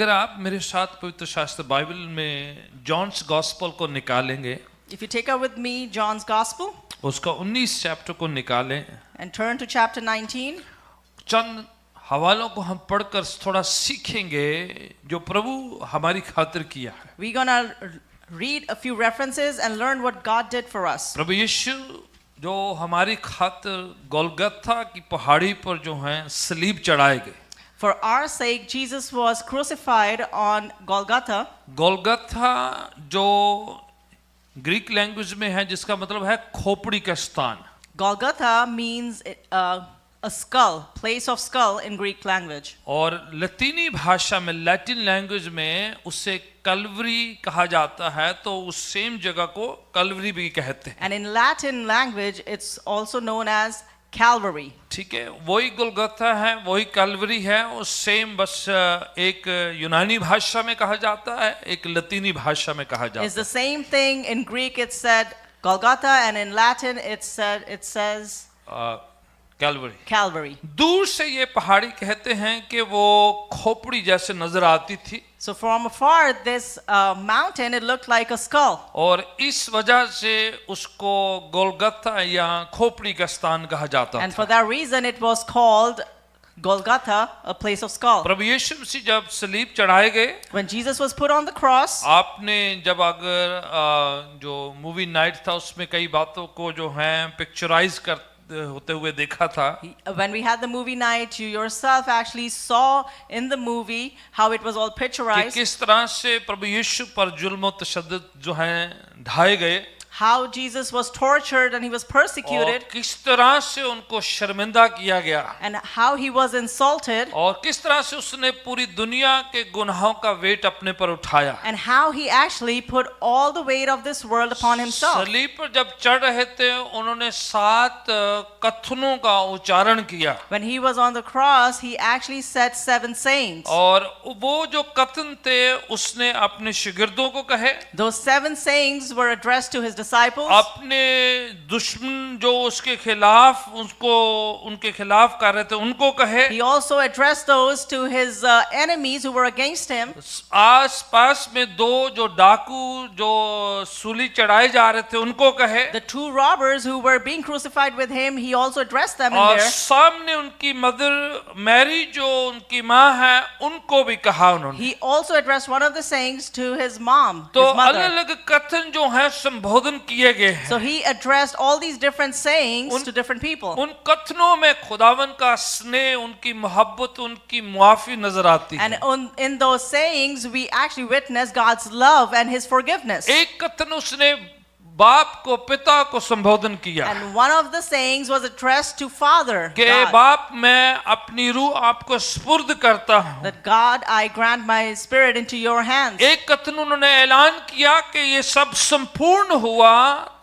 अगर आप मेरे साथ पवित्र शास्त्र बाइबल में जॉन्स गॉस्पेल को निकालेंगे, If you take up with me John's Gospel उसका 19 चैप्टर को निकालें, and turn to chapter 19, चंद हवालों को हम पढ़कर थोड़ा सीखेंगे जो प्रभु हमारी खातिर किया है। we're gonna read a few references and learn what God did for us. प्रभु यीशु जो हमारी खातिर गोलगथा की पहाड़ी पर जो है सलीब चढ़ाए गए। For our sake, Jesus was crucified on Golgotha. गोलगथा जो ग्रीक लैंग्वेज में है जिसका मतलब है खोपड़ी का स्थान। Golgotha means a skull, place of skull in Greek language. और लतीनी भाषा में, लैटिन लैंग्वेज में उसे कल्वरी कहा जाता है, तो उस सेम जगह को कल्वरी भी कहते हैं। And in Latin language, it's also known as Calvary. ठीक है, वही गोलगथा है, वही कल्वरी है, और सेम बस एक यूनानी भाषा में कहा जाता है, एक लतीनी भाषा में कहा जाता है। It's the same thing. In Greek it's said Golgotha, and in Latin it says Calvary. Calvary. दूर से ये पहाड़ी कहते हैं कि वो खोपड़ी जैसे नजर आती थी, So from afar, this mountain, it looked like a skull. और इस वजह से उसको गोलगथा या खोपड़ी का स्थान कहा जाता And था। for that reason, it was called Golgotha, a place of skull. प्रभु यीशु मसीह जब सलीब चढ़ाए गए, When Jesus was put on the cross, आपने जब अगर जो मूवी नाइट था उसमें कई बातों को जो है पिक्चराइज करते होते हुए देखा था, when we had the movie night, you yourself actually saw in the movie how it was all कि picturized, किस तरह से प्रभु यीशु पर जुल्म और तशद्दुद जो है ढाए गए, how Jesus was tortured and he was और persecuted, किस तरह से उनको शर्मिंदा किया गया, and how he was insulted, और किस तरह से उसने पूरी दुनिया के गुनाहों का वेट अपने पर उठाया। and how he actually put all the weight of this world upon himself. सलीब पर जब चढ़ रहे थे उन्होंने 7 कथनों का उच्चारण किया, When he was on the cross, he actually said 7 sayings. और वो जो कथन थे उसने अपने शिगिर्दों को कहे, Those 7 sayings were addressed to his disciples, अपने दुश्मन जो उसके खिलाफ उसको उनके खिलाफ कर रहे थे उनको कहे, he also addressed those to his enemies who were against him. आस पास में 2 जो डाकू जो सूली चढ़ाए जा रहे थे उनको कहे, The 2 robbers who were being crucified with him, he also addressed them in और there. सामने उनकी मदर मैरी जो उनकी माँ है उनको भी कहा उन्होंने। He also addressed one of the sayings to his mom, तो his mother. अलग-अलग कथन जो है संबोधन किए गए हैं। So he addressed all these different sayings to different people. उन कथनों में खुदावन का स्नेह, उनकी मोहब्बत, उनकी मुआफी नजर आती And है। in those sayings, we actually witness God's love and his forgiveness. एक कथन उसने बाप को, पिता को संबोधन किया And one of the sayings was addressed to Father, कि God, बाप मैं अपनी रूह आपको स्पुर्द करता हूँ। that God, I grant my spirit into your hands. एक कथन उन्होंने ऐलान किया कि ये सब संपूर्ण हुआ,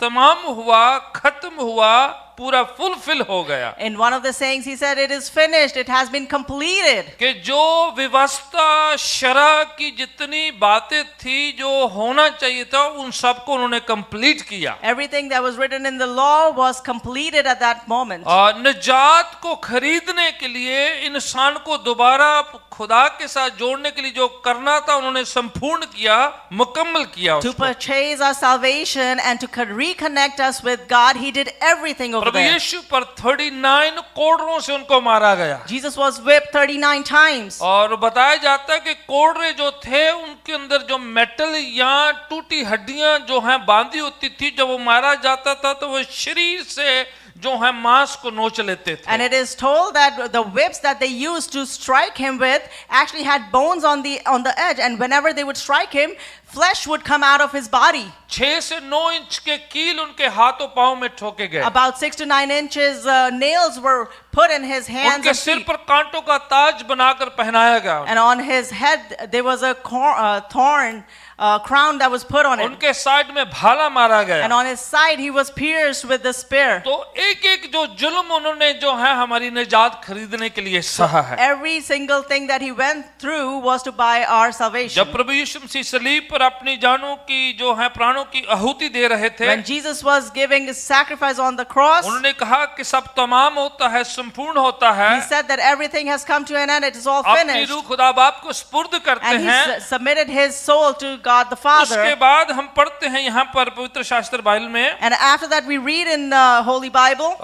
तमाम हुआ, खत्म हुआ, पूरा फुलफिल हो गया। In one of the sayings, he said, it is finished, it has been completed. कि जो व्यवस्था शरा की जितनी बातें थी जो होना चाहिए था उन सबको उन्होंने कंप्लीट किया। Everything that was written in the law was completed at that moment. निजात को खरीदने के लिए, इंसान को दोबारा खुदा के साथ जोड़ने के लिए जो करना था उन्होंने संपूर्ण किया, मुकम्मल किया To उसको। purchase our salvation and to reconnect us with God, he did everything over Prabhu there. यीशु पर 39 कोड़रों से उनको मारा गया, Jesus was whipped 39 times. और बताया जाता है कि कोड़रे जो थे उनके अंदर जो मेटल या टूटी हड्डियां जो हैं बांधी होती थी, जब वो मारा जाता था तो वो शरीर से जो है मांस को नोच लेते थे। And it is told that the whips that they used to strike him with actually had bones on the edge, and whenever they would strike him, flesh would come out of his body. 6 से 9 inch के कील उनके हाथों पांव में ठोके गए। About 6 to 9 inches nails were put in his hands उनके and सिर feet. पर कांटों का ताज बनाकर पहनाया गया। And on his head there was a thorn crown that was put on it. उनके साइड में भाला मारा गया। And on his side he was pierced with the spear. तो एक-एक जो जुल्म उन्होंने जो है हमारी निजात खरीदने के लिए सहा है। Every single thing that he went through was to buy our salvation. जब प्रभु यीशु मसीह सलीब पर अपनी जानों की जो है प्राणों की आहुति दे रहे थे, When Jesus was giving his sacrifice on the cross, उन्होंने कहा कि सब तमाम होता है, संपूर्ण होता है, He said that everything has come to an end, it is all अपनी finished. रूह खुदा बाप को सुपुर्द करते And he हैं। submitted his soul to God the उसके Father. बाद हम पढ़ते हैं यहाँ पर पवित्र शास्त्र बाइबल में, And after that we read in the Holy Bible,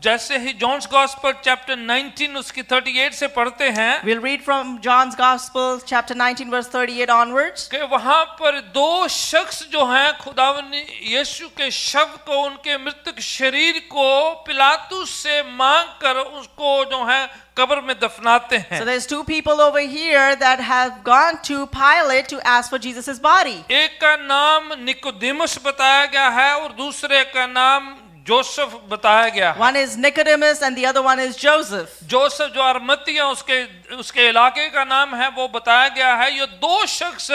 जैसे ही जॉन्स गॉस्पेल चैप्टर 19 उसकी 38 से पढ़ते हैं we'll read from John's Gospel chapter 19 verse 38 onwards. कि वहां पर दो शख्स जो हैं खुदावन यीशु के शव को, उनके मृतक शरीर को पिलातुस से मांग कर उसको जो है कब्र में दफनाते हैं। So there's two people over here that have gone to Pilate to ask for Jesus' body. एक का नाम निकोदेमुस बताया गया है और दूसरे का नाम जोसेफ बताया गया है। One is Nicodemus and the other one is Joseph. Joseph जो अरमतिया उसके इलाके का नाम है वो बताया गया है। ये दो शख्स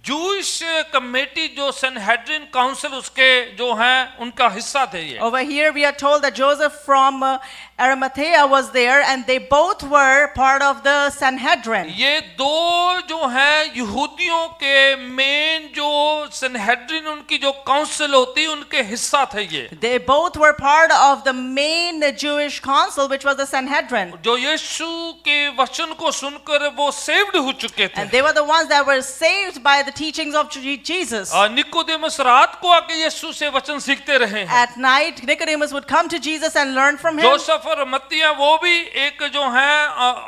जूइश कमेटी जो सनहेड्रिन काउंसिल उसके जो हैं उनका हिस्सा थे ये। Over here we are told that Joseph from Arimathea was there and they both were part of the Sanhedrin. ये दो जो हैं यहूदियों के मेन जो सनहेड्रिन उनकी जो काउंसिल होती उनके हिस्सा थे ये। They both were part of the main Jewish council which was the Sanhedrin. जो यीशु के वचन को सुनकर वो सेव्ड हो चुके थे। And they were the ones that were saved by the teachings of Jesus. Nicodemus रात को आके यीशु से वचन सीखते रहे हैं। At night, Nicodemus would come to Jesus and learn from him. Joseph और मत्तिया वो भी एक जो हैं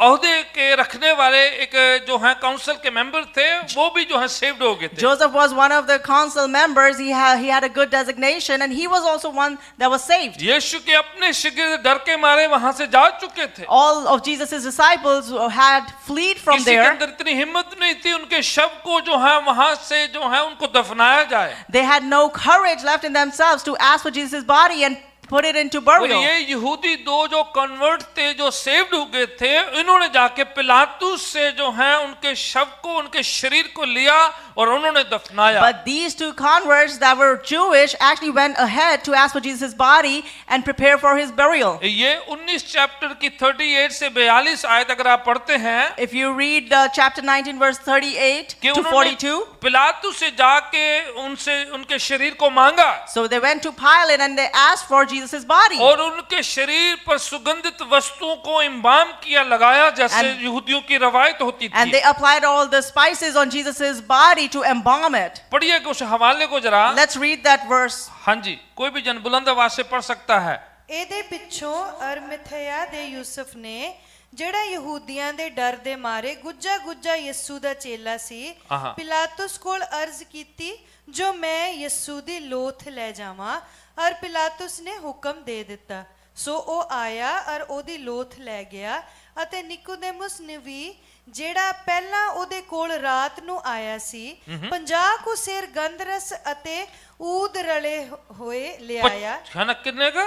ओहदे के रखने वाले एक जो हैं काउंसिल के मेंबर थे, वो भी जो हैं सेव्ड हो गए थे। Joseph was one of the council members. He had a good designation and he was also one that was saved. यीशु के अपने शिगिर्द डर के मारे वहां से जा चुके थे। All of Jesus' disciples had fled from किसी के there. अंदर इतनी हिम्मत नहीं थी उनके शव को जो है वहां से जो है उनको दफनाया जाए। They had no courage left in themselves to ask for Jesus' body and put it into और burial. ये यहूदी दो जो कन्वर्ट थे जो सेव्ड हो गए थे, इन्होंने जाके पिलातुस से जो है उनके शव को, उनके शरीर को लिया और उन्होंने दफनाया। But these two converts that were Jewish actually went ahead to ask for Jesus' body and prepare for his burial. ये 19 चैप्टर की 38 से 42 आयत अगर आप पढ़ते हैं If you read chapter 19 verse 38 कि to उन्होंने 42, पिलातुस से जाके उनसे उनके शरीर को मांगा so they went to Pilate and they asked for Jesus' body. और उनके शरीर पर सुगंधित वस्तुओं को इमाम किया, लगाया, जैसे And- यहूदियों की रवायत होती And थी। they applied all the spices on Jesus' body to embalm it. पढ़िए उस हवाले को जरा। Let's read that verse. हाँ जी, कोई भी जन बुलंद आवाज से पढ़ सकता है। ਇਹਦੇ ਪਿੱਛੋਂ ਅਰਮਥਿਆ ਦੇ ਯੂਸਫ ਨੇ ਜਿਹੜਾ ਯਹੂਦੀਆਂ ਦੇ ਡਰ ਦੇ ਮਾਰੇ ਗੁੱਜਾ ਯਿਸੂ ਦਾ ਚੇਲਾ ਸੀ, ਆਹਾ। ਪਿਲਾਤੁਸ ਕੋਲ ਅਰਜ਼ ਕੀਤੀ ਜੋ ਮੈਂ ਯਿਸੂ ਦੀ ਲੋਥ ਲੈ ਜਾਵਾਂ, ਔਰ ਪਿਲਾਤੁਸ ਨੇ ਹੁਕਮ ਦੇ ਦਿੱਤਾ। ਸੋ ਉਹ ਆਇਆ ਔਰ ਉਹਦੀ ਲੋਥ ਲੈ ਗਿਆ ਅਤੇ ਨਿਕੋਦੇਮੁਸ ਨੇ ਵੀ ਜਿਹੜਾ ਪਹਿਲਾਂ ਉਹਦੇ ਕੋਲ ਰਾਤ ਨੂੰ ਆਇਆ ਸੀ 50 ਕੁ ਸੇਰ ਗੰਧਰਸ ਅਤੇ ਊਦ ਰਲੇ ਹੋਏ ਲਿਆਇਆ। है ना, कितने का?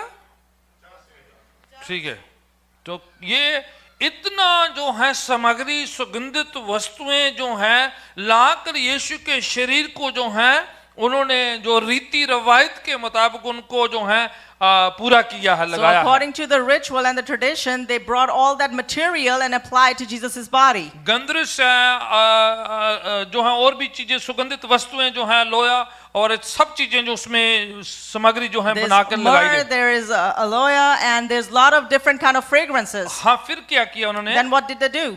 ठीक है, तो ये इतना जो है सामग्री, सुगंधित वस्तुएं जो हैं लाकर यीशु के शरीर को जो है उन्होंने जो रीति रवायत के मुताबिक उनको जो है पूरा किया है, So लगाया है। according to the ritual and the tradition, they brought all that material and applied to Jesus' body. गंधरस जो है और भी चीजें, सुगंधित वस्तुएं जो हैं, लोया और सब चीजें जो उसमें सामग्री जो है There's बनाकर लगाई myrrh, गई। there is aloe, and there's a lot of different kind of fragrances. हाँ, फिर क्या किया उन्होंने? Then what did they do?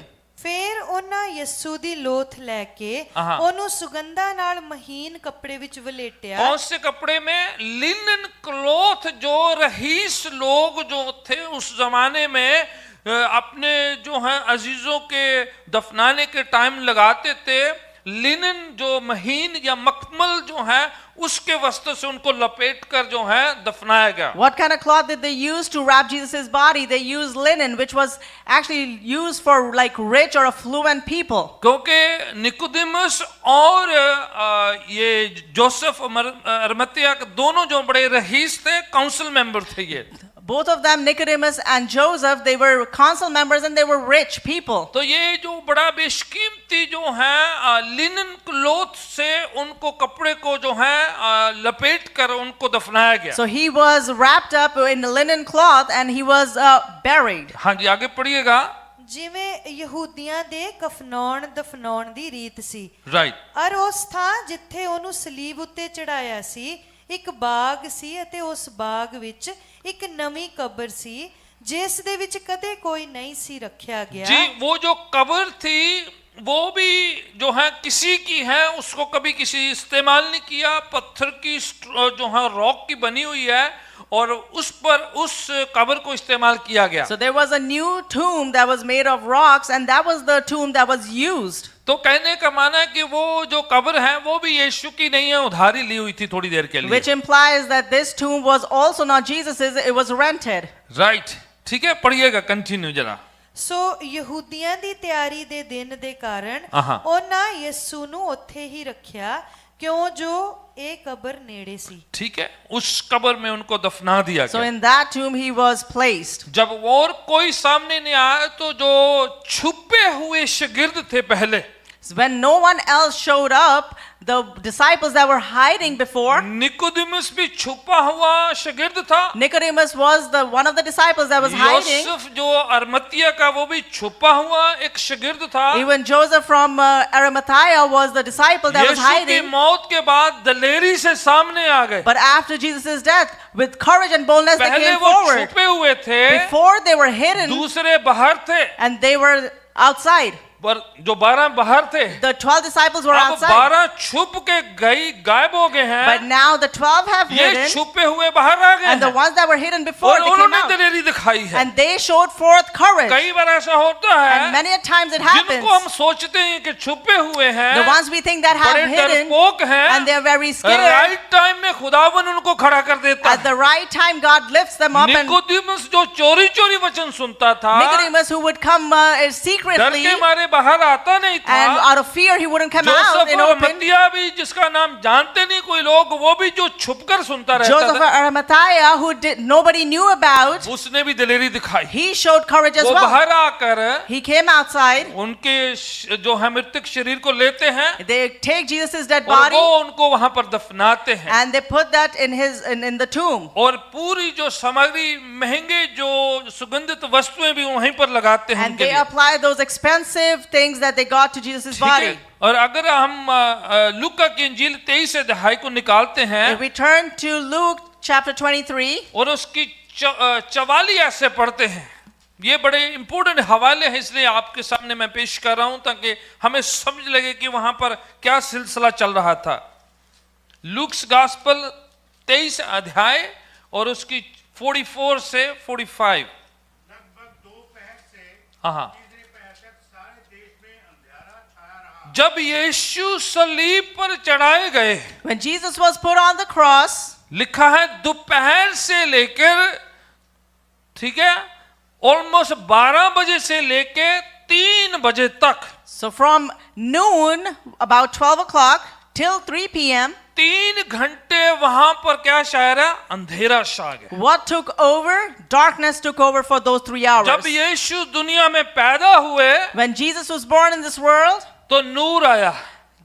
ਫੇਰ ਉਹਨਾਂ ਯਿਸੂ ਦੀ ਲੋਥ ਲੈ ਕੇ ਆਹਾ। ਉਹਨੂੰ ਸੁਗੰਧਾਂ ਨਾਲ ਮਹੀਨ ਕੱਪੜੇ ਵਿੱਚ ਵਲੇਟਿਆ। कौन से कपड़े में? Linen cloth. जो रईस लोग जो थे उस जमाने में अपने जो है अजीजों के दफनाने के टाइम लगाते थे, लिनन जो महीन या मखमल जो है उसके वस्त्र से उनको लपेट कर जो है दफनाया गया। What kind of cloth did they use to wrap Jesus' body? They used linen, which was actually used for like rich or affluent people. क्योंकि निकोदेमुस और ये जोसेफ अरमतिया दोनों जो बड़े रईस थे, काउंसिल मेंबर थे ये। Both of them, Nicodemus and Joseph, they were council members and they were rich people. तो ये जो बड़ा बेशकीमती जो है लिनन क्लॉथ से उनको कपड़े को जो है लपेट कर उनको दफनाया गया। So he was wrapped up in a linen cloth and he was buried. हाँ जी, आगे पढ़िएगा। ਜਿਵੇਂ ਯਹੂਦੀਆਂ ਦੇ ਕਫਨਾਉਣ ਦਫਨਾਉਣ ਦੀ ਰੀਤ ਸੀ। राइट। ਔਰ ਉਸ ਥਾਂ ਜਿੱਥੇ ਉਹਨੂੰ ਸਲੀਬ ਉੱਤੇ ਚੜਾਇਆ ਸੀ ਇੱਕ ਬਾਗ ਸੀ ਅਤੇ ਉਸ ਬਾਗ ਵਿੱਚ ਇੱਕ ਨਵੀਂ ਕਬਰ ਸੀ ਜਿਸ ਦੇ ਵਿੱਚ ਕਦੇ ਕੋਈ ਨਹੀਂ ਸੀ ਰੱਖਿਆ ਗਿਆ जी वो जो कब्र थी वो भी जो है किसी की है, उसको कभी किसी इस्तेमाल नहीं किया। पत्थर की जो है रॉक की बनी हुई है और उस पर उस कब्र को इस्तेमाल किया गया। So there was a new tomb that was made of rocks, and that was the tomb that was used. तो कहने का माना है कि वो जो कब्र है वो भी यीशु की नहीं है, उधारी ली हुई थी थोड़ी देर के लिए। Which implies that this tomb was also not Jesus's, it was rented. Right, ठीक है, पढ़िएगा कंटिन्यू जरा। ਸੋ ਯਹੂਦੀਆਂ ਦੀ ਤਿਆਰੀ ਦੇ ਦਿਨ ਦੇ ਕਾਰਨ ਆਹਾ। ਉਹਨਾਂ ਯਿਸੂ ਨੂੰ ਉੱਥੇ ਹੀ ਰੱਖਿਆ ਕਿਉਂ ਜੋ ਇਹ ਕਬਰ ਨੇੜੇ ਸੀ। ठीक है, उस कब्र में उनको दफना दिया So गया। in that tomb he was placed. जब और कोई सामने नहीं आया तो जो छुपे हुए शागिर्द थे पहले, So when no one else showed up, the disciples that were hiding before, Nicodemus भी छुपा हुआ शागिर्द था। Nicodemus was the one of the disciples that was hiding. Yusuf जो अरमतिया का वो भी छुपा हुआ एक शागिर्द था। Even Joseph from Arimathea was the disciple that was यीशु की hiding. मौत के बाद दलेरी से सामने आ गए। But after Jesus' death, with courage and boldness, they पहले came वो forward. छुपे हुए थे, Before they were hidden दूसरे बाहर थे, and they were outside. पर जो 12 बाहर थे, The 12 disciples were अब outside. 12 छुप के गायब हो गए But हैं। now the 12 have ये hidden, छुपे हुए बाहर आ गए and the हैं ones that were hidden before, और they came उन्होंने out. दलेरी दिखाई है। And they showed forth courage. कई बार ऐसा होता And है, many a times it happens. जिनको हम सोचते हैं कि छुपे हुए हैं, The ones we think that have बड़े hidden, डरपोक हैं, and they're very scared. Right time में खुदावन उनको खड़ा कर देता At है। the right time, God lifts them up, and Nicodemus जो चोरी चोरी वचन सुनता था, Nicodemus, who would come डर secretly, के मारे बाहर आता नहीं and था। out of fear he wouldn't come out Joseph in और open. मत्तिया भी, जिसका नाम जानते नहीं कोई लोग, वो भी जो छुपकर सुनता रहता Joseph of था, Arimathea, who nobody knew about, उसने भी दलेरी दिखाई। he showed courage as वो well. बाहर आकर He came outside. उनके जो है मृतक शरीर को लेते हैं They take Jesus' dead और body, वो उनको वहां पर दफनाते हैं। and they put that in the tomb. और पूरी जो सामग्री, महंगे जो सुगंधित वस्तुएं भी वहीं पर लगाते हैं And उनके they लिए। apply those expensive things that they got to Jesus' ठीक है? body. और अगर हम लूका की इंजील 23 अध्याय को निकालते हैं If we turn to Luke chapter 23, और उसकी 44 ऐसे पढ़ते हैं, ये बड़े इंपॉर्टेंट हवाले हैं, इसलिए आपके सामने मैं पेश कर रहा हूं ताकि हमें समझ लगे कि वहां पर क्या सिलसिला चल रहा था। लूक्स गॉस्पेल 23 अध्याय और उसकी 44 से 45। लगभग 2 पहर से हाँ, तीसरे पहर तक सारे देश में अंधेरा छाया रहा। जब यीशु सलीब पर चढ़ाए गए, when Jesus was put on the cross, लिखा है दोपहर से लेकर, ठीक है, ऑलमोस्ट 12 बजे से लेकर 3 बजे तक, so from noon, about 12 o'clock, till 3 p.m., 3 घंटे वहां पर क्या शायर है, अंधेरा छा गया। what took over? Darkness took over for those 3 hours. जब यीशु दुनिया में पैदा हुए When Jesus was born in this world, तो नूर आया,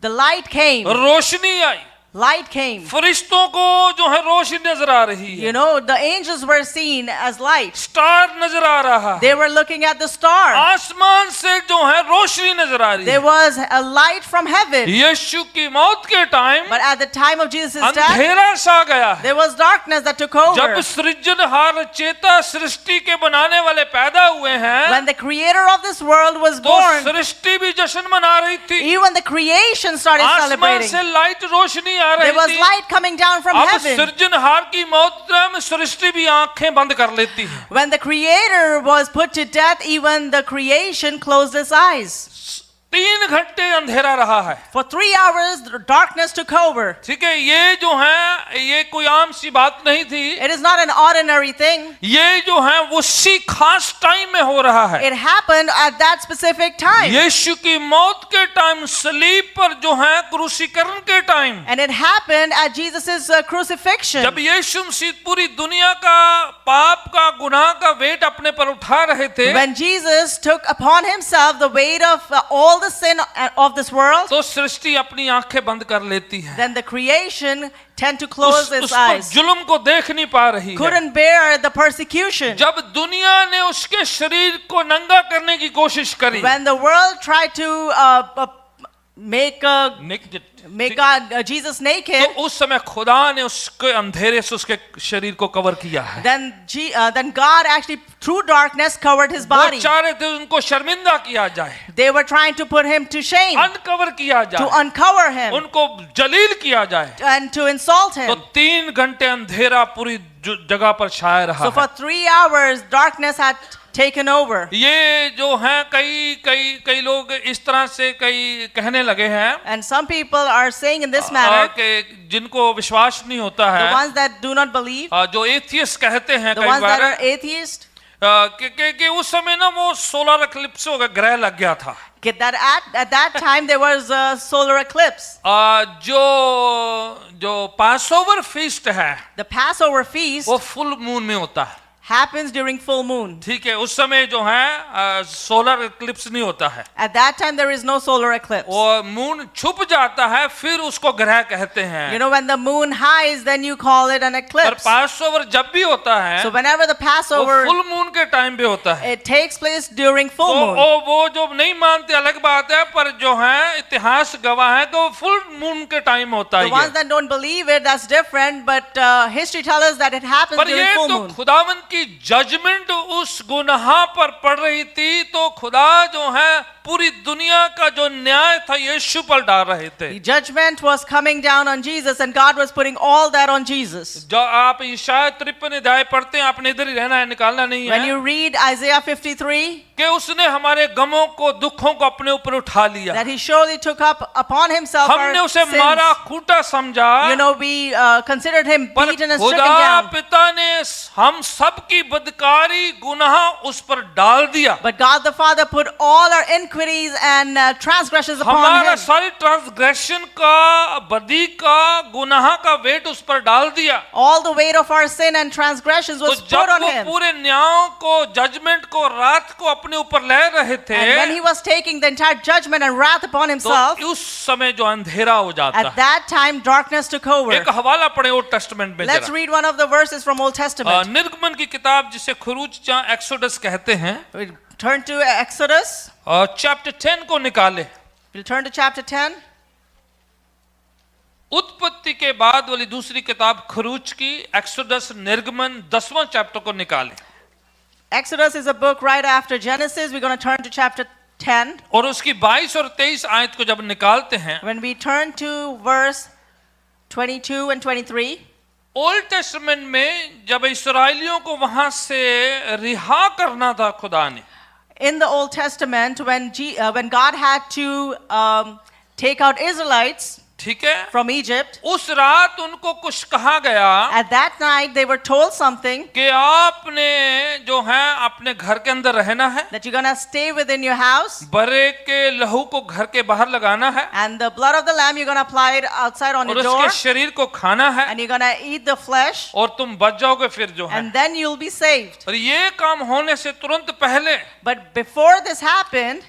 the light came. Roshni I, Light came. फरिश्तों को जो है रोशनी नजर आ रही है, You know, the angels were seen as light. Star नजर आ रहा है, They were looking at the star. आसमान से जो है रोशनी नजर आ रही There है। was a light from heaven. यीशु की मौत के time But at the time of Jesus' death, अंधेरा छा गया है। there was darkness that took जब over. सृजनहार चेता सृष्टि के बनाने वाले पैदा हुए हैं, When the creator of this world was तो born, सृष्टि भी जश्न मना रही थी। even the creation started आसमान celebrating. से लाइट रोशनी आ There रही was थी। light coming down from अब heaven. सृजनहार की मौत में सृष्टि भी आंखें बंद कर लेती है। When the creator was put to death, even the creation closed its eyes. 3 घंटे अंधेरा रहा है। For 3 hours, the darkness took over. ठीक है, ये जो है ये कोई आम सी बात नहीं थी। It is not an ordinary thing. ये जो है वो उसी खास टाइम में हो रहा है। It happened at that specific time. यीशु की मौत के टाइम, सलीब पर जो है क्रूसीकरण के time, And it happened at Jesus' crucifixion. जब यीशु मसीह पूरी दुनिया का पाप का, गुनाह का वेट अपने पर उठा रहे थे, When Jesus took upon himself the weight of all the sin of this world, तो सृष्टि अपनी आंखें बंद कर लेती है। then the creation tend to close उस its पर eyes. जुल्म को देख नहीं पा रही है। Couldn't bear the persecution. जब दुनिया ने उसके शरीर को नंगा करने की कोशिश करी, When the world tried to make God, Jesus naked, तो उस समय खुदा ने उसके अंधेरे से उसके शरीर को कवर किया है। then God actually through darkness covered his वो body. चाह रहे थे उनको शर्मिंदा किया जाए, They were trying to put him to shame, uncover किया to जाए, uncover him, उनको जलील किया जाए। and to insult तो him. 3 घंटे अंधेरा पूरी जगह पर छाया रहा So for है। 3 hours, darkness had taken over. ये जो हैं कई लोग इस तरह से कई कहने लगे हैं And some people are saying in this manner, कि जिनको विश्वास नहीं होता the है, ones that do not believe, जो एथियस्ट कहते हैं the कई ones that bar are atheist, कि उस समय ना वो सोलर एक्लिप्स हो गया, ग्रह लग गया था। that at that time there was a solar eclipse. जो पासओवर फीस्ट है The Passover feast वो फुल मून में होता है, happens during full moon. ठीक है। उस समय जो है सोलर एक्लिप्स नहीं होता है, At that time there is no solar eclipse. वो मून छुप जाता है, फिर उसको ग्रह कहते हैं। You know, when the moon hides, then you call it an पर eclipse. पासओवर जब भी होता है So whenever the वो Passover, फुल मून के टाइम पे होता है। it takes place during full तो moon. वो जो नहीं मानते अलग बात है, पर जो है इतिहास गवाह है कि वो फुल मून के टाइम होता The है। ones that don't believe it, that's different, but history tells us that it happens पर during ये full तो moon. खुदावन की जजमेंट उस गुनाह पर पड़ रही थी, तो खुदा जो है पूरी दुनिया का जो न्याय था यीशु पर डाल रहे थे। The judgment was coming down on Jesus, and God was putting all that on Jesus. जो आप यशायाह 53 अध्याय पढ़ते हैं, आपने इधर ही रहना है, निकालना नहीं When है, you read Isaiah 53, कि उसने हमारे गमों को दुखों को अपने ऊपर उठा लिया, that he surely took up upon himself हमने our उसे sins. मारा कूटा समझा, You know, we considered him पर beaten and stricken खुदा down. पिता ने हम सबकी बदकारी गुनाह उस पर डाल दिया। But God the Father put all our iniquities and transgressions upon हमारा him. सारी ट्रांसग्रेशन का, बदी का, गुनाह का वेट उस पर डाल दिया। All the weight of our sin and transgressions तो was जब put on वो him. पूरे न्याय को, जजमेंट को, रात को अपने ऊपर ले रहे थे, And when he was taking the entire judgment and wrath upon तो himself, उस समय जो अंधेरा हो जाता at है। that time darkness took over. एक हवाला पढ़े ओल्ड टेस्टामेंट में Let's जरा। read one of the verses from Old Testament. निर्गमन की किताब जिसे खरूज या एक्सोडस कहते हैं, We turn to Exodus. Chapter 10 को निकाले। We'll turn to chapter 10. उत्पत्ति के बाद वाली दूसरी किताब खरूज की, एक्सोडस, निर्गमन 10वां चैप्टर को निकाले। Exodus is a book right after Genesis. We're going to turn to chapter 10. और उसकी 22 और 23 आयत को जब निकालते हैं, When we turn to verse 22 and 23, old testament में जब इस्राएलियों को वहां से रिहा करना था खुदा ने, in the Old Testament, when God had to take out Israelites ठीक है, from Egypt, उस रात उनको कुछ कहा गया at that night they were told something, कि आपने जो है अपने घर के अंदर रहना है, that you're going to stay within your house, बरे के लहू को घर के बाहर लगाना है, and the blood of the lamb you're going to apply it outside on और your door, उसके शरीर को खाना है, and you're going to eat the flesh, और तुम बच जाओगे फिर जो है। and then you'll be saved. और ये काम होने से तुरंत पहले, But before this happened,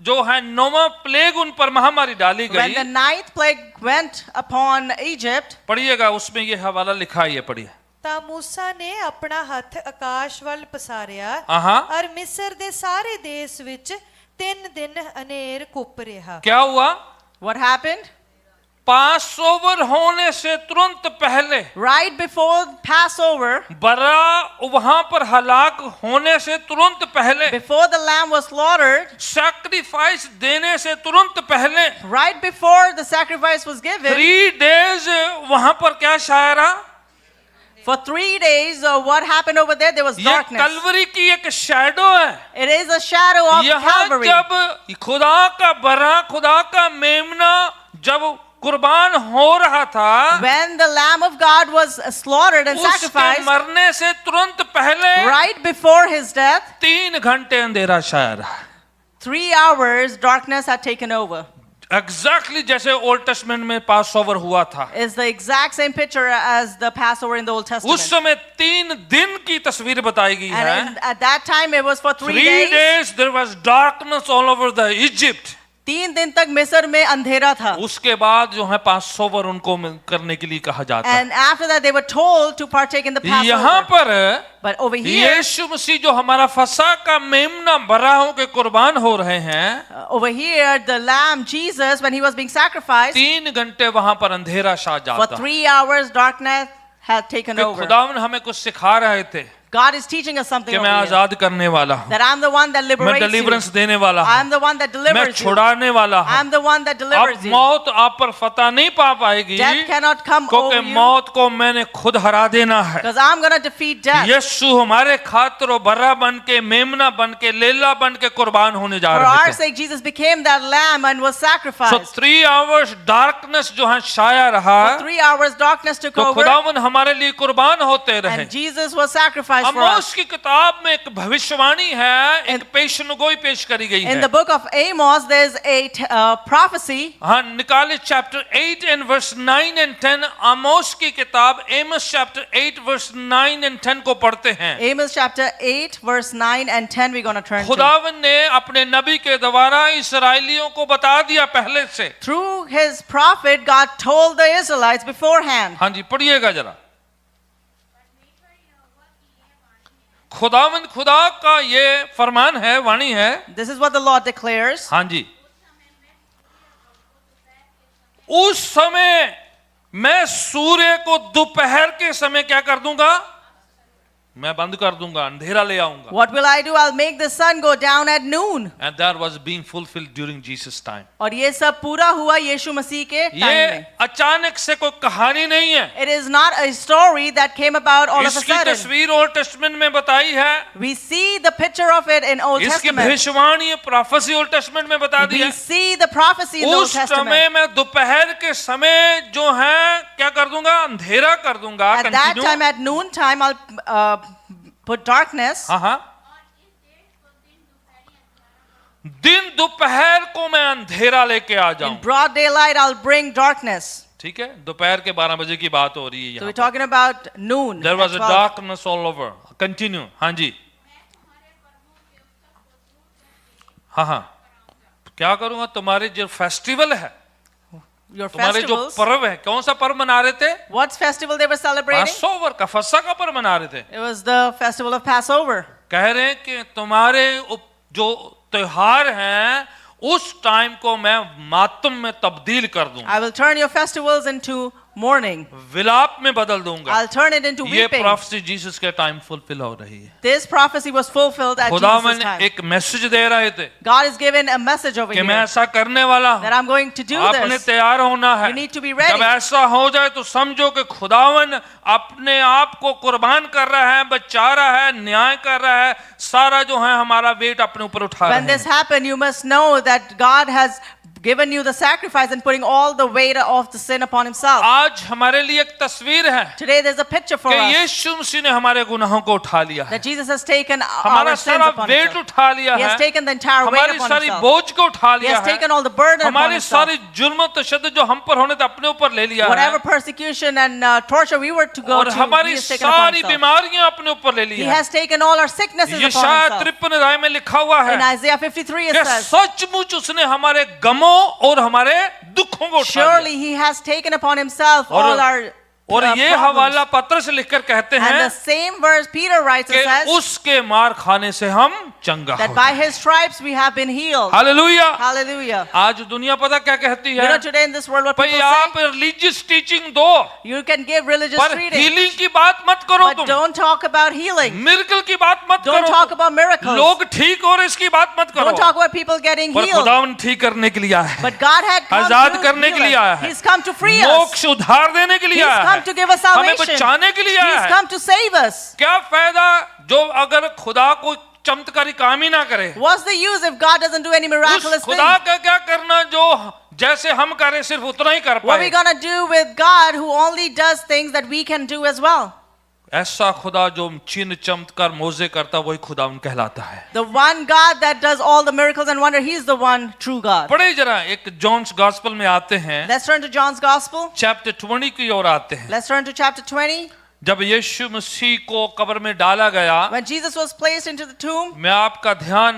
जब नौवां प्लेग उन पर महामारी डाली when गई, the 9th plague went upon Egypt, पढ़िएगा, उसमें ये हवाला लिखा है, ये पढ़िए। ਤਾਂ मूसा ने अपना हथ आकाश ਵੱਲ ਪਸਾਰਿਆ हाँ, और मिस्र ਦੇ ਸਾਰੇ ਦੇਸ਼ ਵਿੱਚ 3 ਦਿਨ ਹਨੇਰ ਕੁੱਪ ਰਿਹਾ। क्या हुआ? what happened? पासओवर होने से तुरंत पहले, Right before Passover, बरा वहां पर हलाक होने से तुरंत पहले, before the lamb was slaughtered, sacrifice देने से तुरंत पहले, right before the sacrifice was given, 3 days वहां पर क्या छाया रहा? for 3 days, what happened over there? There was ये darkness. कलवरी की एक शैडो है। It is a shadow of यहाँ Calvary. जब खुदा का बरा, खुदा का मेमना जब कुर्बान हो रहा था, When the Lamb of God was slaughtered and उसके sacrificed, मरने से तुरंत पहले right before his death, 3 घंटे अंधेरा छाया रहा। 3 hours darkness had taken over. Exactly जैसे ओल्ड टेस्टमेंट में पास ओवर हुआ था, It's the exact same picture as the Passover in the Old Testament. उस समय 3 दिन की तस्वीर बताई गई है। And at that time it was for 3 3 days. days there was darkness all over the Egypt. 3 दिन तक मिस्र में अंधेरा था. उसके बाद जो है पासओवर उनको करने के लिए कहा जाता है. And after that they were told to partake in the यहाँ Passover. पर But over here, यीशु मसीह जो हमारा फसह का मेमना बराहों के कुर्बान हो रहे हैं, over here, the lamb Jesus, when he was being sacrificed, 3 घंटे वहां पर अंधेरा छा for जाता. 3 hours darkness had taken कि over. खुदावन हमें कुछ सिखा रहे थे God is teaching us something कि over मैं here. आजाद करने वाला हूँ, That I'm the one that मैं liberates you. डिलीवरेंस देने वाला हूँ, I'm the one that मैं delivers you. छुड़ाने वाला हूँ. I'm the one that अब delivers you. मौत आप पर फतह नहीं पा पाएगी, Death cannot come क्योंकि over you मौत को मैंने खुद हरा देना है. because I'm going to defeat death. यीशु हमारे खातिर वो बर्रा बन के, मेमना बन के, लेला बन के कुर्बान होने जा For रहे our थे. sake, Jesus became that lamb and was So sacrificed. 3 hours darkness जो है छाया रहा, For 3 hours, darkness took तो over, खुदावन हमारे लिए कुर्बान होते रहे. and Jesus was sacrificed for us. आमोस की किताब में एक भविष्यवाणी है, एक पेशनगोई पेश करी गई In है. the book of Amos, there's a prophecy. हाँ, निकाले chapter 8 and verse 9 and 10. आमोस की किताब Amos chapter 8 verse 9 and 10 को पढ़ते हैं. Amos chapter 8, verse 9 and 10, we're going to turn to. खुदावन ने अपने नबी के द्वारा इस्राएलियों को बता दिया पहले से. Through his prophet, God told the Israelites beforehand. हाँ जी, पढ़िएगा जरा. खुदावन खुदा का ये फरमान है, वाणी है. This is what the Lord declares. हाँ जी. उस समय मैं सूर्य को दोपहर के समय क्या कर दूंगा? मैं बंद कर दूंगा, अंधेरा ले आऊंगा. What will I do? I'll make the sun go down at noon. And that was being fulfilled during Jesus' time. और ये सब पूरा हुआ यीशु मसीह के टाइम ये में. अचानक से कोई कहानी नहीं है. It is not a story that came about all of a इसकी sudden. तस्वीर ओल्ड टेस्टमेंट में बताई है. We see the picture of it in Old इसकी Testament. भविष्यवाणी प्रोफेसी ओल्ड टेस्टमेंट में बता दी We है. see the prophecy in the Old उस समय Testament. मैं दोपहर के समय जो है क्या कर दूंगा? अंधेरा कर दूंगा. At that Continue. time, at noon time, I'll put darkness. हाँ हाँ. दिन दोपहर को मैं अंधेरा लेके आ In जाऊं. broad daylight, I'll bring darkness. ठीक है, दोपहर के 12 बजे की बात हो रही है So we're यहाँ. talking about noon. There was a at 12. darkness all over. Continue. हाँ जी. हाँ हाँ. क्या करूंगा? तुम्हारे जो फेस्टिवल है, Your तुम्हारे जो festivals. पर्व है, कौन सा पर्व मना रहे थे? What festival they were celebrating? Passover का, फसह का पर्व मना रहे थे. It was the festival of Passover. कह रहे हैं कि तुम्हारे जो त्योहार हैं उस टाइम को मैं मातम में तब्दील कर दूं, I will turn your festivals into mourning. विलाप में बदल दूंगा. I'll turn it into ये weeping. प्रोफेसी जीसस के टाइम फुलफिल हो रही है. This prophecy was fulfilled at Jesus' खुदावन time. एक मैसेज दे रहे थे God is given a message over कि मैं here ऐसा करने वाला that हूं, I'm going to do आपने this. तैयार होना है. You need to be ready. जब ऐसा हो जाए तो समझो कि खुदावन अपने आप को कुर्बान कर रहा है, बचा रहा है, न्याय कर रहा है, सारा जो है हमारा वेट अपने ऊपर उठा रहा When this है. happened, you must know that God has given you the sacrifice and putting all the weight of the sin upon himself. आज हमारे लिए एक तस्वीर है Today there's a picture for कि us यीशु मसीह ने हमारे गुनाहों को उठा लिया है, that Jesus has taken हमारा our sins सारा upon वेट himself. उठा लिया He है, has taken the entire weight हमारी upon सारी himself. बोझ को उठा He लिया has है, taken all the burden upon हमारी himself. सारी जुल्म तशद्दुद जो हम पर होने थे अपने ऊपर ले लिया है, Whatever persecution and torture we were to go और to, he हमारी has taken upon सारी himself. बीमारियां अपने ऊपर ले ली He है. has taken all our sicknesses ये upon शायद himself. 53 अध्याय में लिखा हुआ है In Isaiah 53 it कि says, सचमुच उसने हमारे गमों और हमारे दुखों को उठा लिया. surely he has taken upon himself और- all our और ये problems. हवाला पत्र से लिखकर कहते And हैं the same verse Peter writes and कि says उसके मार खाने से हम चंगा that हो by गए. his stripes we have been healed. Hallelujah. Hallelujah. आज दुनिया पता क्या कहती You है? know today in this world what भाई people आप say? रिलीजियस टीचिंग दो, You can give religious पर treating, हीलिंग की बात मत करो. but तुम don't talk about healing. Miracle की बात मत Don't करो. talk about miracles. लोग ठीक हो रहे इसकी बात मत करो. Don't talk about people getting पर healed. खुदावन ठीक करने के लिए आया है, But God had come Azad to करने heal के लिए us. आया है, He's come to free us. मोक्ष उद्धार देने के लिए He's आया come है, to give us हमें salvation. बचाने के लिए आया He's है. come to save us. क्या फायदा जो अगर खुदा को चमत्कारी काम ही ना करे? What's the use if God doesn't do any उस miraculous thing? खुदा का क्या करना जो जैसे हम करें सिर्फ उतना ही कर What are we पाए? going to do with God who only does things that we can do as well? ऐसा खुदा जो चिन्ह चमत्कार मोजे करता वही खुदा उन कहलाता है. The one God that does all the miracles and wonder, He's the one true God. पढ़े जरा एक जॉन्स गॉस्पेल में आते हैं, Let's turn to John's Gospel. Chapter 20 की ओर आते हैं. Let's turn to chapter 20. जब यीशु मसीह को कब्र में डाला गया, When Jesus was placed into the tomb, मैं आपका ध्यान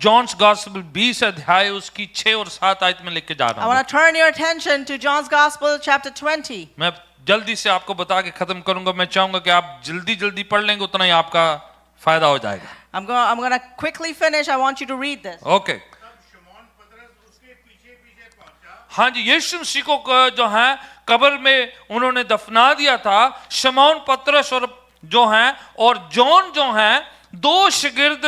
जॉन्स गॉस्पेल 20 अध्याय उसकी 6 और 7 आयत में लेके जा I रहा हूँ। want to turn your attention to John's Gospel, chapter 20. मैं जल्दी से आपको बता के खत्म करूंगा। मैं चाहूंगा कि आप जल्दी जल्दी पढ़ लेंगे, उतना ही आपका फायदा हो जाएगा। I'm going to quickly finish. I want you to read this. Okay. तब शमौन पतरस उसके पीछे पीछे पहुंचा। हाँ जी, यीशु मसीह को जो है कब्र में उन्होंने दफना दिया था। शमौन पतरस और जो हैं और जॉन जो हैं, दो शागिर्द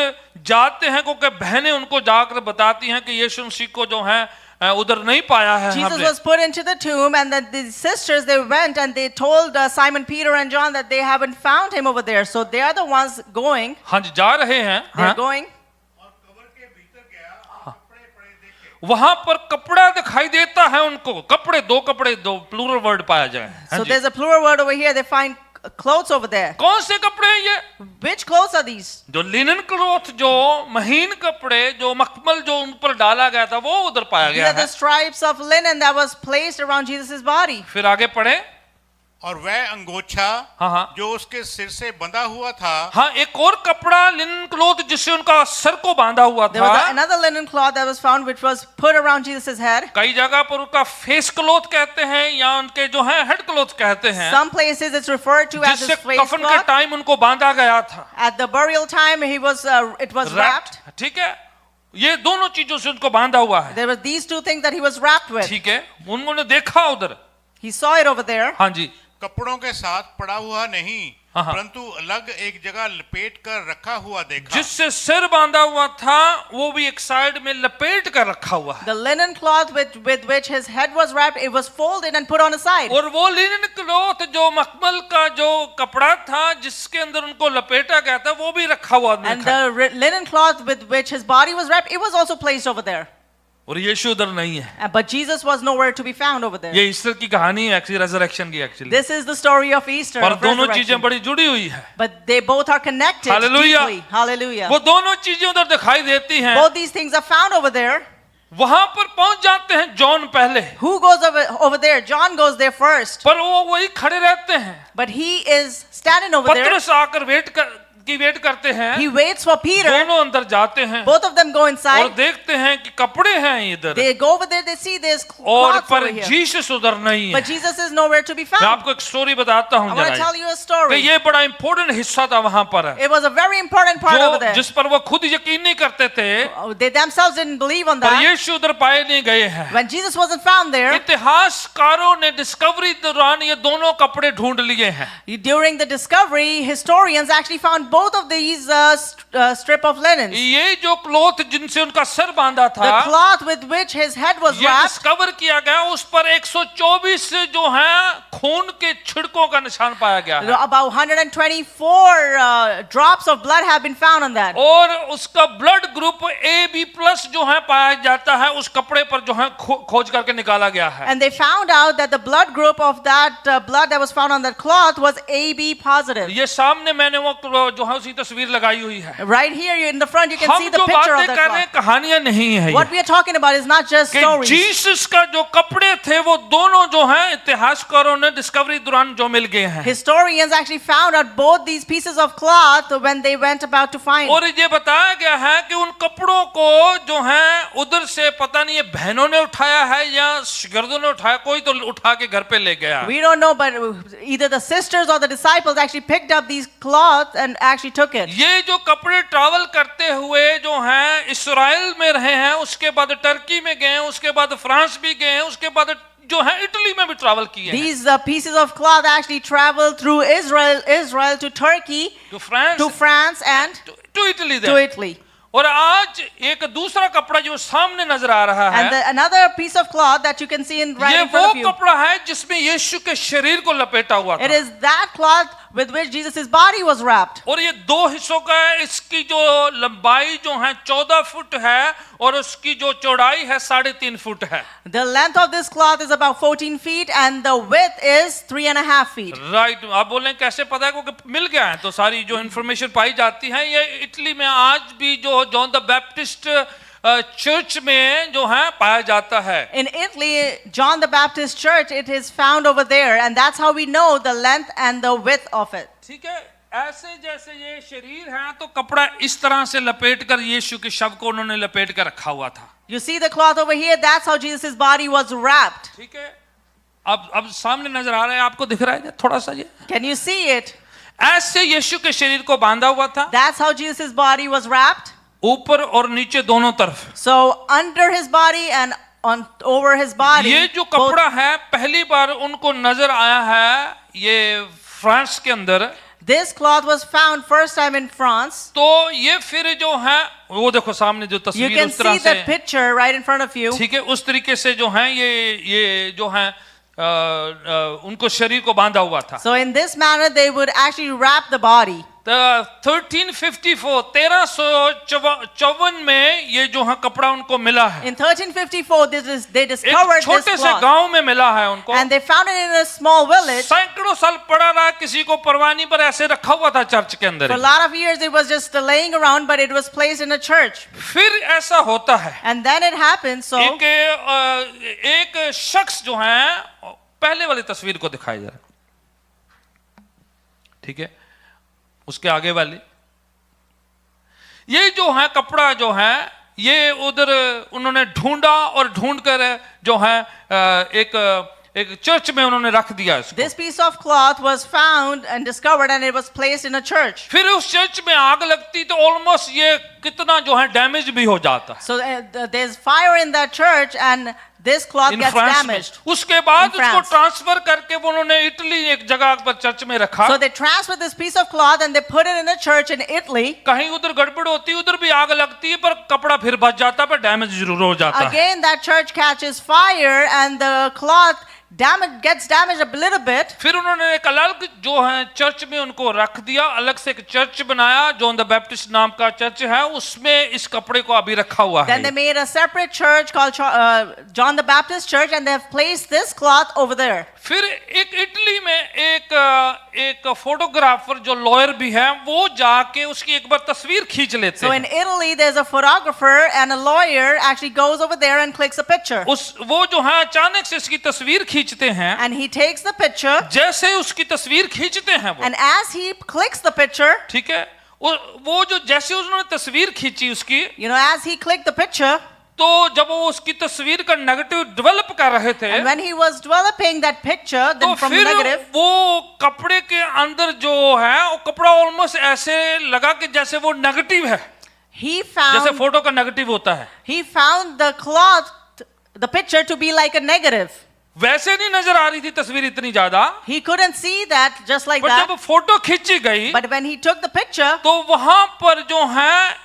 जाते हैं, क्योंकि बहनें उनको जाकर बताती हैं कि यीशु मसीह को जो है उधर नहीं पाया है Jesus हमने। was put into the tomb, and then the sisters, they went and they told Simon Peter and John that they haven't found him over there. So they are the ones going. हाँ जी, जा रहे हैं। They're हाँ। going. और कब्र के भीतर गया और कपड़े पड़े देखे। वहां पर कपड़ा दिखाई देता है उनको। कपड़े, दो प्लूरल वर्ड पाया जाए। हाँ So ji. there's a plural word over here. They find clothes over there. कौन से कपड़े हैं ये? Which clothes are these? जो लिनन क्लॉथ, जो महीन कपड़े, जो मखमल जो उन पर डाला गया था, वो उधर पाया These गया are the है। stripes of linen that was placed around Jesus' body. फिर आगे पढ़े। और वह अंगोछा हाँ। जो उसके सिर से बंधा हुआ था, हाँ, एक और कपड़ा लिनन क्लॉथ जिससे उनका सर को बांधा हुआ There was था। another linen cloth that was found, which was put around Jesus' head. कई जगह पर उसका फेस क्लॉथ कहते हैं या उनके जो है हेड क्लॉथ कहते हैं, Some places it's referred to as जिससे his face कफन के cloth. टाइम उनको बांधा गया था। At the burial time, it was wrapped. ठीक है, ये दोनों चीजों से उनको बांधा हुआ है। There were these two things that he was wrapped with. ठीक है, उन्होंने देखा उधर। He saw it over there. हाँ जी। कपड़ों के साथ पड़ा हुआ नहीं, हाँ। परंतु अलग एक जगह लपेट कर रखा हुआ देखा। जिससे सिर बांधा हुआ था वो भी एक साइड में लपेट कर रखा हुआ है। The linen cloth with which his head was wrapped, it was folded and put on a side. और वो लिनन क्लॉथ जो मखमल का जो कपड़ा था जिसके अंदर उनको लपेटा गया था, वो भी रखा हुआ And देखा। the linen cloth with which his body was wrapped, it was also placed over there. और यीशु उधर नहीं है। But Jesus was nowhere to be found over there. ये ईस्टर की कहानी है, एक्चुअली रेजरेक्शन की actually. This is the story of Easter. पर of दोनों resurrection. चीजें बड़ी जुड़ी हुई है। But they both are connected Hallelujah. deeply. Hallelujah. वो दोनों चीजें उधर दिखाई देती हैं। Both these things are found over there. वहां पर पहुंच जाते हैं जॉन पहले, Who goes over there? John goes there first. पर वो वही खड़े रहते हैं। But he is standing over there. पतरस आकर वेट करते हैं। He waits for Peter. दोनों अंदर जाते हैं Both of them go और inside. देखते हैं कि कपड़े हैं इधर, They go over there. They see there's और cloths पर over here. जीसस उधर नहीं But है। Jesus is nowhere to be मैं found. आपको एक स्टोरी बताता I हूँ want to जरा, tell you a कि story. ये बड़ा इंपॉर्टेंट हिस्सा था वहां पर, It was a very important part over जो there. जिस पर वो खुद यकीन नहीं करते थे, They themselves didn't believe on पर that. यीशु उधर पाए नहीं गए हैं। When Jesus wasn't found there, इतिहासकारों ने डिस्कवरी दौरान ये दोनों कपड़े ढूंढ लिए हैं। during the discovery, historians actually found both of these strip of linens. ये जो क्लॉथ जिनसे उनका सर बांधा था, The cloth with which his head was ये wrapped, डिस्कवर किया गया, उस पर 124 जो है खून के छिड़कों का निशान पाया गया है। about 124 drops of blood have been found on that. और उसका ब्लड ग्रुप AB+ जो है पाया जाता है, उस कपड़े पर जो है खोज करके निकाला गया है। And they found out that the blood group of that blood that was found on that cloth was AB positive. ये सामने मैंने वो जो है उसकी तस्वीर लगाई हुई है। Right here in the front, you can हम see the जो picture of बातें that कर रहे हैं cloth. कहानियां नहीं है, What we are talking about is not just कि stories. जीसस का जो कपड़े थे वो दोनों जो हैं इतिहासकारों ने डिस्कवरी दौरान जो मिल गए हैं। Historians actually found out both these pieces of cloth when they went about to find. और ये बताया गया है कि उन कपड़ों को जो है उधर से पता नहीं ये बहनों ने उठाया है या शागिर्दों ने उठाया, कोई तो उठा के घर पे ले गया। We don't know, but either the sisters or the disciples actually picked up these cloths and actually took it. ये जो कपड़े ट्रैवल करते हुए जो हैं इस्राएल में रहे हैं, उसके बाद टर्की में गए हैं, उसके बाद फ्रांस भी गए हैं, उसके बाद जो है इटली में भी ट्रैवल किए हैं। These pieces of cloth actually traveled through Israel to Turkey, to France and to Italy to Italy. और आज एक दूसरा कपड़ा जो सामने नजर आ रहा And है, another piece of cloth that you can see in right ये in front वो of you. कपड़ा है जिसमें यीशु के शरीर को लपेटा हुआ It था। is that cloth with which Jesus' body was wrapped. और ये 2 हिस्सों का है। इसकी जो लंबाई जो है 14 फुट है और उसकी जो चौड़ाई है 3.5 फुट है। The length of this cloth is about 14 feet and the width is 3.5 feet. Right, आप बोल रहे हैं कैसे पता है? क्योंकि मिल गया है, तो सारी जो इंफॉर्मेशन पाई जाती है। ये इटली में आज भी जो जॉन द बैप्टिस्ट चर्च में जो है पाया जाता है। In Italy, John the Baptist Church, it is found over there, and that's how we know the length and the width of it. ठीक है, ऐसे जैसे ये शरीर है तो कपड़ा इस तरह से लपेट कर यीशु के शव को उन्होंने लपेट कर रखा हुआ था। You see the cloth over here, that's how Jesus' body was wrapped. ठीक है, अब सामने नजर आ रहा है, आपको दिख रहा है थोड़ा सा ये, Can you see it? ऐसे यीशु के शरीर को बांधा हुआ था, That's how Jesus' body was wrapped. ऊपर और नीचे दोनों तरफ। So under his body and on over his body. ये जो both- कपड़ा है पहली बार उनको नजर आया है ये फ्रांस के अंदर। This cloth was found first time in France. तो ये फिर जो है वो देखो सामने जो You तस्वीर can उस तरह see से, the picture right in front of you. ठीक है, उस तरीके से जो है ये जो है उनको शरीर को बांधा हुआ था। So in this manner, they would actually wrap the body. 1354 1354 में ये जो है कपड़ा उनको मिला है। In 1354, they एक discovered छोटे this से cloth. गांव में मिला है उनको। And they found it in a small village. सैकड़ों साल पड़ा रहा, किसी को परवाह नहीं, पर ऐसे रखा हुआ था चर्च के अंदर For a he. lot of years, it was just laying around, but it was placed in a church. फिर ऐसा होता है, And then it happened. So एक शख्स जो है, पहले वाली तस्वीर को दिखाया जा रहा है, ठीक है, उसके आगे वाली, ये जो है कपड़ा जो है ये उधर उन्होंने ढूंढा और ढूंढकर जो है एक चर्च में उन्होंने रख दिया इसको। this piece of cloth was found and discovered, and it was placed in a church. फिर उस चर्च में आग लगती तो ऑलमोस्ट ये कितना जो है डैमेज भी हो जाता है। So there's fire in that church, and this cloth in gets France में damaged. उसके बाद In उसको France. ट्रांसफर करके वो उन्होंने इटली एक जगह पर चर्च में रखा। So they transferred this piece of cloth and they put it in a church in Italy. कहीं उधर गड़बड़ होती, उधर भी आग लगती है, पर कपड़ा फिर बच जाता है, पर डैमेज जरूर हो जाता है। Again, that church catches fire and the cloth gets damaged a little bit. फिर उन्होंने एक अलग जो है चर्च में उनको रख दिया, अलग से एक चर्च बनाया, जॉन द बैप्टिस्ट नाम का चर्च है, उसमें इस कपड़े को अभी रखा हुआ Then they है। made a separate church called John the Baptist Church, and they have placed this cloth over there. फिर एक इटली में एक फोटोग्राफर जो लॉयर भी है, वो जाके उसकी एक बार तस्वीर खींच लेते So in हैं। Italy, there's a photographer and a lawyer actually goes over there and clicks a picture. वो जो है अचानक से इसकी तस्वीर खींचते हैं, And he takes the picture, जैसे उसकी तस्वीर खींचते हैं वो, and as he clicks the picture, ठीक है, वो जो जैसे उन्होंने तस्वीर खींची उसकी, as he clicked the picture, तो जब वो उसकी तस्वीर का नेगेटिव डेवलप कर रहे थे, and when he was developing that picture, तो then from फिर negative, वो कपड़े के अंदर जो है वो कपड़ा ऑलमोस्ट ऐसे लगा कि जैसे वो नेगेटिव है, he जैसे found फोटो का नेगेटिव होता है, the cloth, the picture to be like a negative. वैसे नहीं नजर आ रही थी तस्वीर इतनी ज्यादा, He couldn't see that just like पर that. जब फोटो खींची गई But when he took the picture, तो वहां पर जो है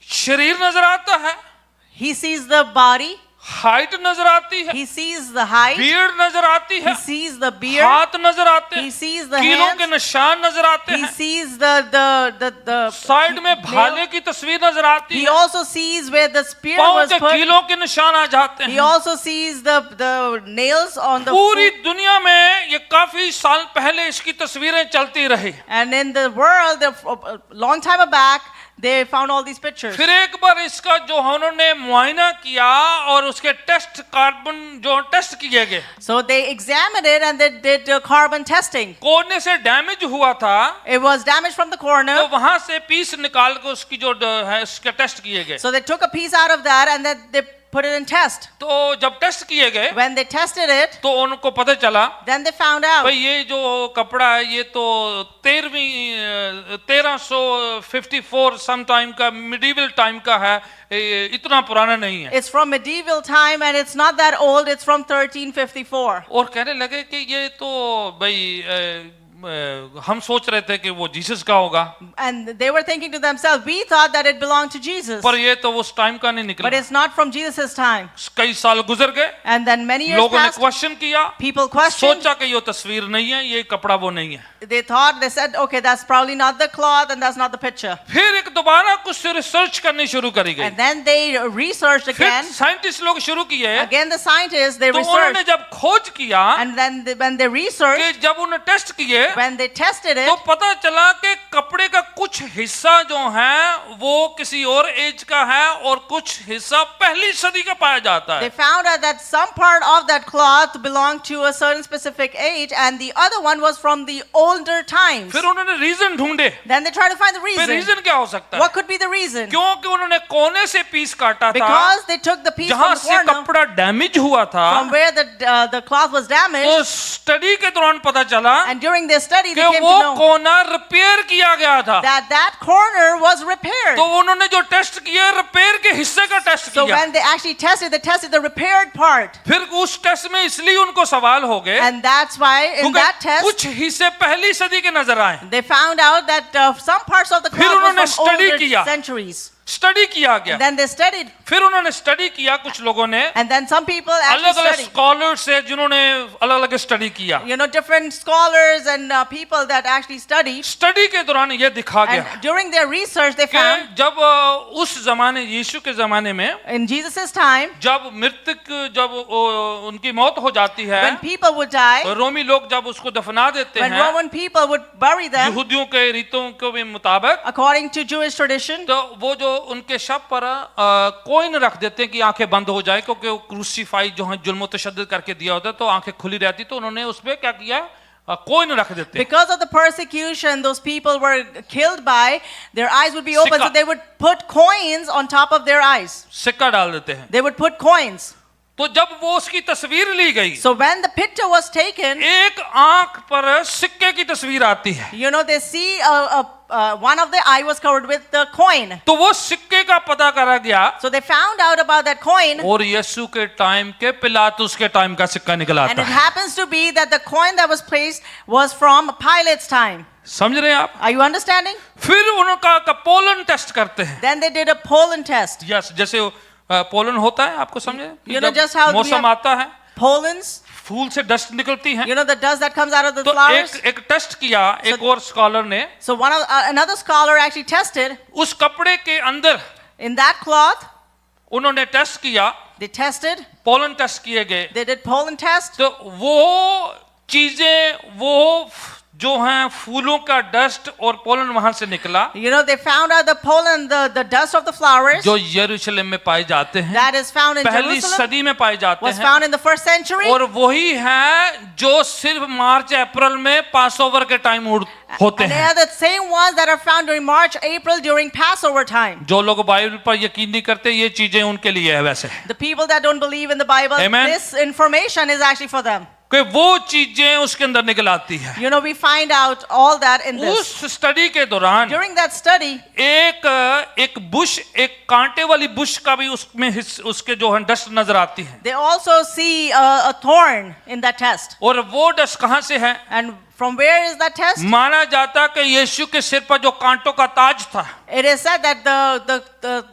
शरीर नजर आता है, he sees the body, height नजर आती है, he sees the height, beard नजर आती है, he sees the beard, हाथ नजर आते he हैं, sees the कीलों hands, के निशान नजर आते he हैं, sees the साइड में भाले की तस्वीर नजर आती he है, also sees where the spear पांव was के put. कीलों के निशान आ जाते He हैं। also sees the nails on the पूरी foot. दुनिया में ये काफी साल पहले इसकी तस्वीरें चलती रही। And in the world, a long time back, they found all these pictures. फिर एक बार इसका जो उन्होंने मुआयना किया और उसके टेस्ट कार्बन जो टेस्ट किए गए, So they examined it and they did carbon testing. कोने से डैमेज हुआ था, It was damaged from the तो corner. वहां से पीस निकाल के उसकी जो है उसके टेस्ट किए गए। So they took a piece out of that and then they put it in test. तो जब टेस्ट किए गए When they tested it, तो उनको पता चला then they found out. भाई ये जो कपड़ा है ये तो 1354 सम टाइम का मिडीवल टाइम का है, ये इतना पुराना नहीं है। It's from medieval time and it's not that old. It's from 1354. और कहने लगे कि ये तो भाई हम सोच रहे थे कि वो जीसस का होगा, And they were thinking to themselves, we thought that it belonged to Jesus. पर ये तो उस टाइम का नहीं But निकला। it's not from Jesus' time. कई साल गुजर गए, And then many years लोगों ने passed. क्वेश्चन किया, People questioned. सोचा कि ये तस्वीर नहीं है, ये कपड़ा वो नहीं है। They thought, they said, okay, that's probably not the cloth and that's not the picture. फिर एक दोबारा कुछ रिसर्च करनी शुरू करी गई, And then they researched फिर again. साइंटिस्ट लोग शुरू किए, Again, the scientists, they तो उन्होंने researched. जब खोज किया And then when they कि researched, जब उन्हें टेस्ट किए when they tested तो it, पता चला कि कपड़े का कुछ हिस्सा जो है वो किसी और एज का है और कुछ हिस्सा पहली सदी का पाया जाता They है। found out that some part of that cloth belonged to a certain specific age, and the other one was from the older times. फिर उन्होंने रीजन ढूंढे, Then they tried to find the फिर reason. Reason क्या हो सकता है? What could be the reason? क्योंकि उन्होंने कोने से पीस काटा था Because they took the piece जहां from the से corner कपड़ा डैमेज हुआ था। from where the cloth was damaged, तो स्टडी के दौरान पता चला and during their study they कि came वो to know कोना रिपेयर किया गया था। that that corner was repaired. तो उन्होंने जो टेस्ट किया रिपेयर के हिस्से का टेस्ट So किया। when they actually tested, they tested the repaired part. फिर उस टेस्ट में इसलिए उनको सवाल हो गए And that's why in that क्योंकि test, कुछ हिस्से पहली सदी के नजर आए। they found out that some parts of the फिर cloth उन्होंने was from study older किया। centuries. स्टडी किया गया। Then they studied, फिर उन्होंने स्टडी किया कुछ लोगों ने, and then some people actually अलग अलग studied. स्कॉलर से जिन्होंने अलग अलग स्टडी किया। You know, different scholars and people that actually studied. Study के दौरान ये दिखा गया And during their research, they कि found जब उस जमाने यीशु के जमाने में in Jesus' time, जब मृतक जब उनकी मौत हो जाती है, when people would die, रोमी लोग जब उसको दफना देते when हैं Roman people would bury them यहूदियों के रीतों के मुताबिक, according to Jewish tradition, तो वो जो उनके शव पर कोइन रख देते हैं कि आंखें बंद हो जाए, क्योंकि वो क्रूसीफाई जो है जुल्म तशद्दुद करके दिया होता है तो आंखें खुली रहती, तो उन्होंने उसमें क्या किया, कोइन रख देते हैं। because of the persecution those people were killed by, their eyes would be open, सिक्का। so they would put coins on top of their eyes. सिक्का डाल देते हैं। They would put coins. तो जब वो उसकी तस्वीर ली गई, So when the picture was taken, एक आंख पर सिक्के की तस्वीर आती है, you know, they see one of the eye was covered with the coin. तो वो सिक्के का पता करा गया So they found out about that coin, और यीशु के टाइम के पिलातुस के टाइम का सिक्का निकल and आता it है। happens to be that the coin that was placed was from Pilate's time. समझ रहे हैं आप? Are you understanding? फिर उनका पोलन टेस्ट करते हैं। Then they did a pollen test. Yes, जैसे पोलन होता है, आपको समझे? You know, जब just how we मौसम have- आता है, Pollens, फूल से डस्ट निकलती है, you know, the dust that comes out of the तो flowers. एक टेस्ट किया एक और स्कॉलर ने, So another scholar actually tested उस कपड़े के अंदर in that cloth. उन्होंने टेस्ट किया, They tested. पोलन टेस्ट किए गए, They did pollen test. तो वो चीजें वो जो हैं फूलों का डस्ट और पोलन वहां से निकला You know, they found out the pollen, the dust of the flowers जो यरूशलेम में पाए जाते हैं, that is found in पहली Jerusalem सदी में पाए जाते was हैं, found in the first century. और वही है जो सिर्फ मार्च अप्रैल में पासओवर के टाइम होते And they हैं। are the same ones that are found during March, April during Passover time. जो लोग बाइबल पर यकीन नहीं करते, ये चीजें उनके लिए है वैसे, The people that don't believe in the Bible, Amen. this information is actually for them. कि वो चीजें उसके अंदर निकल आती है। You know, we find out all that in this. उस स्टडी के दौरान During that study, एक बुश, एक कांटे वाली बुश का भी उसमें उसके जो है डस्ट नजर आती है, they also see a thorn in that test. और वो डस्ट कहां से है? And from where is that test? माना जाता कि यीशु के सिर पर जो कांटों का ताज था, It is said that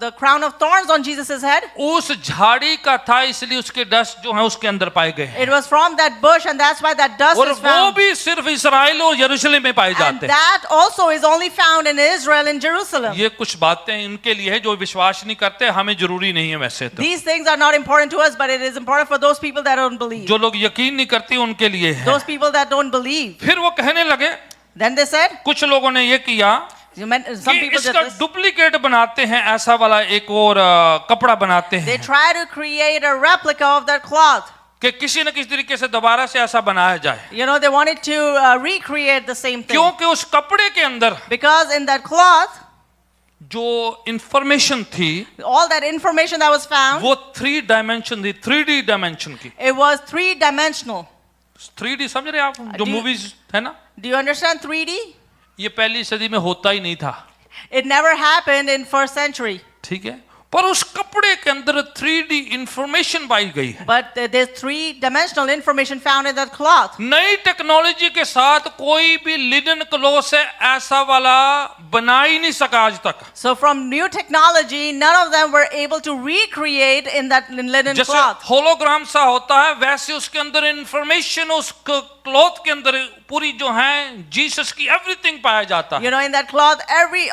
the crown of thorns on Jesus' head, उस झाड़ी का था, इसलिए उसके डस्ट जो है उसके अंदर पाए गए हैं। it was from that bush, and that's why that dust और is वो found. भी सिर्फ इस्राएल और यरूशलेम में पाए And जाते हैं। that also is only found in Israel and Jerusalem. ये कुछ बातें इनके लिए है जो विश्वास नहीं करते, हमें जरूरी नहीं है वैसे तो। These things are not important to us, but it is important for those people that don't believe. जो लोग यकीन नहीं करते उनके लिए है। Those people that don't believe. फिर वो कहने लगे, Then they said, कुछ लोगों ने ये किया some कि people did इसका this. डुप्लीकेट बनाते हैं, ऐसा वाला एक और कपड़ा बनाते They हैं try to create a replica of that cloth. कि किसी न किसी तरीके से दोबारा से ऐसा बनाया जाए, You know, they wanted to recreate the same thing. क्योंकि उस कपड़े के अंदर Because in that cloth, जो इंफॉर्मेशन थी all that information that was found, वो 3 डायमेंशन थी, 3D डायमेंशन की। it was 3-dimensional. 3D समझ रहे हैं आप? जो Do you- मूवीज है ना, Do you understand 3D? ये पहली सदी में होता ही नहीं था, It never happened in first century. ठीक है, पर उस कपड़े के अंदर 3D इंफॉर्मेशन पाई गई है। But there's 3-dimensional information found in that cloth. नई टेक्नोलॉजी के साथ कोई भी लिनन क्लॉथ है ऐसा वाला बना ही नहीं सका आज तक। So from new technology, none of them were able to recreate in that linen जैसे cloth. होलोग्राम सा होता है, वैसे उसके अंदर इंफॉर्मेशन उस क्लॉथ के अंदर पूरी जो है जीसस की एवरीथिंग पाया जाता है। You know, in that cloth,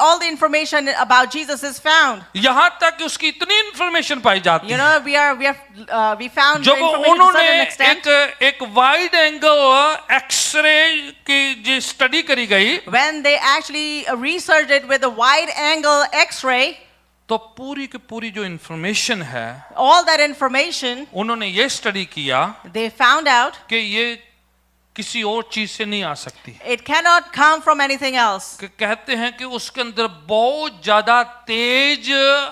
all the information about Jesus is found. यहाँ तक कि उसकी इतनी इंफॉर्मेशन पाई जाती You है know, we found the जब information to उन्होंने certain extent. एक वाइड एंगल एक्सरे की जो स्टडी करी गई When they actually researched it with a wide angle X-ray, तो पूरी की पूरी जो इंफॉर्मेशन है all that information, उन्होंने ये स्टडी किया they found out कि ये किसी और चीज से नहीं आ सकती। it cannot come from anything else. कि कहते हैं कि उसके अंदर बहुत ज्यादा तेज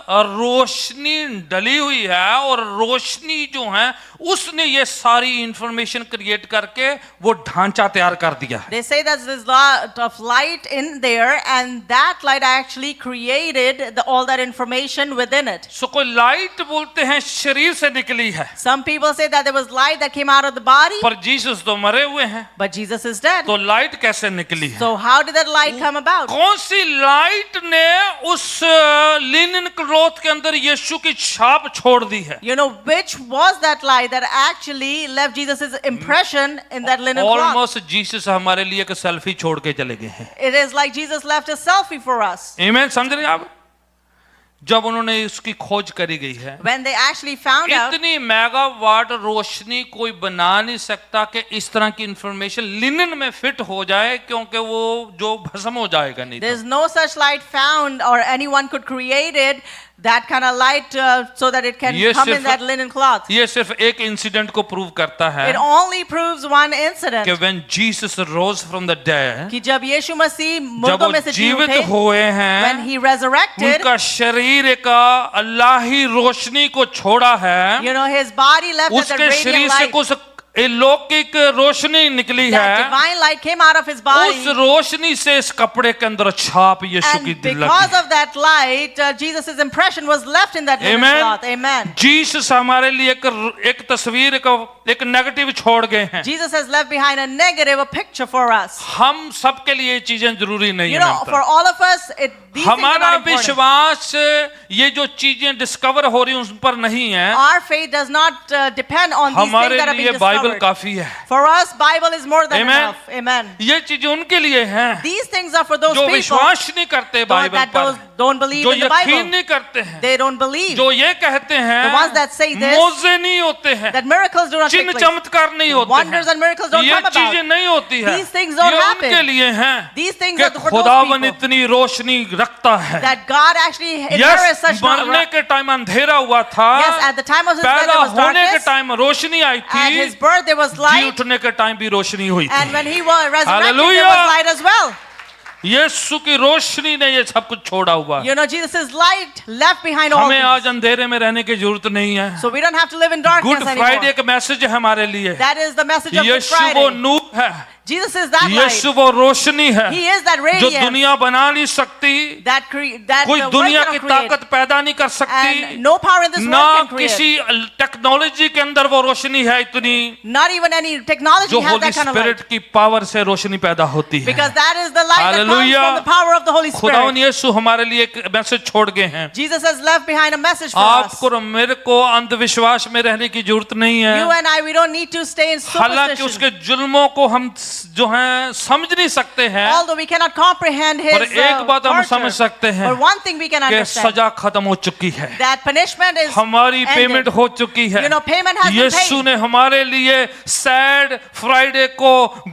रोशनी डली हुई है और रोशनी जो है उसने ये सारी इंफॉर्मेशन क्रिएट करके वो ढांचा तैयार कर दिया है। They say that there's lot of light in there, and that light actually created all that information within it. सो कोई लाइट बोलते हैं शरीर से निकली है, Some people say that there was light that came out of the body, पर Jesus तो मरे हुए हैं, but Jesus is dead. तो लाइट कैसे निकली है? So how did that light come about? कौन सी लाइट ने उस लिनन क्लॉथ के अंदर यीशु की छाप छोड़ दी है? You know, which was that light that actually left Jesus' impression in that linen cloth? Almost Jesus हमारे लिए एक सेल्फी छोड़ के चले गए हैं। It is like Jesus left a selfie for us. आमीन, समझ रहे हैं आप? जब उन्होंने इसकी खोज करी गई है, When they actually found out, इतनी मेगावाट रोशनी कोई बना नहीं सकता कि इस तरह की इंफॉर्मेशन लिनन में फिट हो जाए, क्योंकि वो जो भस्म हो जाएगा नहीं तो। there's no such light found, or anyone could create it, that kind of light, so that it can ये come in सिर्फ- that linen cloth. ये सिर्फ एक इंसिडेंट को प्रूव करता है It only proves one कि incident. when Jesus rose from the dead, कि जब यीशु मसीह जब मुर्दों वो में से जी जीवित उठे, हुए when हैं, he resurrected, उनका शरीर एक अल्लाही रोशनी को छोड़ा है, you know, his body left with a उसके शरीर radiant से light. कुछ अलौकिक रोशनी निकली That है, divine light came out of his उस body. रोशनी से इस कपड़े के अंदर छाप यीशु की And दिल because लगी। of that light, Jesus' impression was left in that linen Amen. cloth. Amen. Jesus हमारे लिए एक तस्वीर एक नेगेटिव छोड़ गए हैं। Jesus has left behind a negative, a picture for us. हम सबके लिए ये चीजें जरूरी नहीं You है। know, for all of us, these things are हमारा not important. विश्वास ये जो चीजें डिस्कवर हो रही हैं उस पर नहीं है, Our faith does not depend on these things हमारे that are being लिए बाइबल discovered. काफी है। For us, Bible is more than Amen. enough. Amen. ये चीजें उनके लिए हैं These things are for those जो people विश्वास नहीं करते बाइबल that पर, don't believe जो in the यकीन Bible. नहीं करते हैं, They don't believe जो ये कहते The ones that say हैं this, मौजे नहीं होते हैं, that miracles do not take चिन्ह place. चमत्कार नहीं होते Wonders and miracles don't हैं, ये come about. चीजें नहीं होती है। These things don't ये happen. उनके लिए हैं These things कि are for those खुदावन people. इतनी रोशनी रखता है। That God actually yes, inherits such मरने के टाइम अंधेरा हुआ था, Yes, at the time of his death पैदा there was होने के darkness. टाइम रोशनी आई At his थी, birth there was जी light. उठने के टाइम भी रोशनी हुई And थी। when he was resurrected, there Hallelujah. was light as well. यीशु की रोशनी ने ये सब कुछ छोड़ा हुआ है। You know, Jesus' light left behind all हमें आज things. अंधेरे में रहने की जरूरत नहीं है। So we don't have to live in good darkness Friday anymore. एक मैसेज है हमारे लिए। That is the message of Good यीशु वो Friday. नूर है, Jesus is that light. यीशु वो रोशनी है He is that जो radiance दुनिया बना नहीं सकती, that कोई the world दुनिया की cannot create. ताकत पैदा नहीं कर सकती, And no power in this ना world can create. किसी टेक्नोलॉजी के अंदर वो रोशनी है इतनी, Not even any technology जो has Holi that kind of spirit light. की पावर से रोशनी पैदा होती है। Because that is the light that comes Hallelujah. from the power of the Holy खुदावन Spirit. यीशु हमारे लिए एक मैसेज छोड़ गए हैं। Jesus has left behind a message for us. आपको और मेरे को अंधविश्वास में रहने की जरूरत नहीं You है। and I, we don't need to stay in हालांकि superstition. उसके जुल्मों को हम जो हैं समझ नहीं सकते हैं, Although we cannot comprehend his पर एक बात हम torture. समझ सकते हैं But one thing we can कि understand, सजा खत्म हो चुकी है, that punishment is हमारी ended. पेमेंट हो चुकी है। You know, payment has been Yeshu paid. ने हमारे लिए सैड फ्राइडे को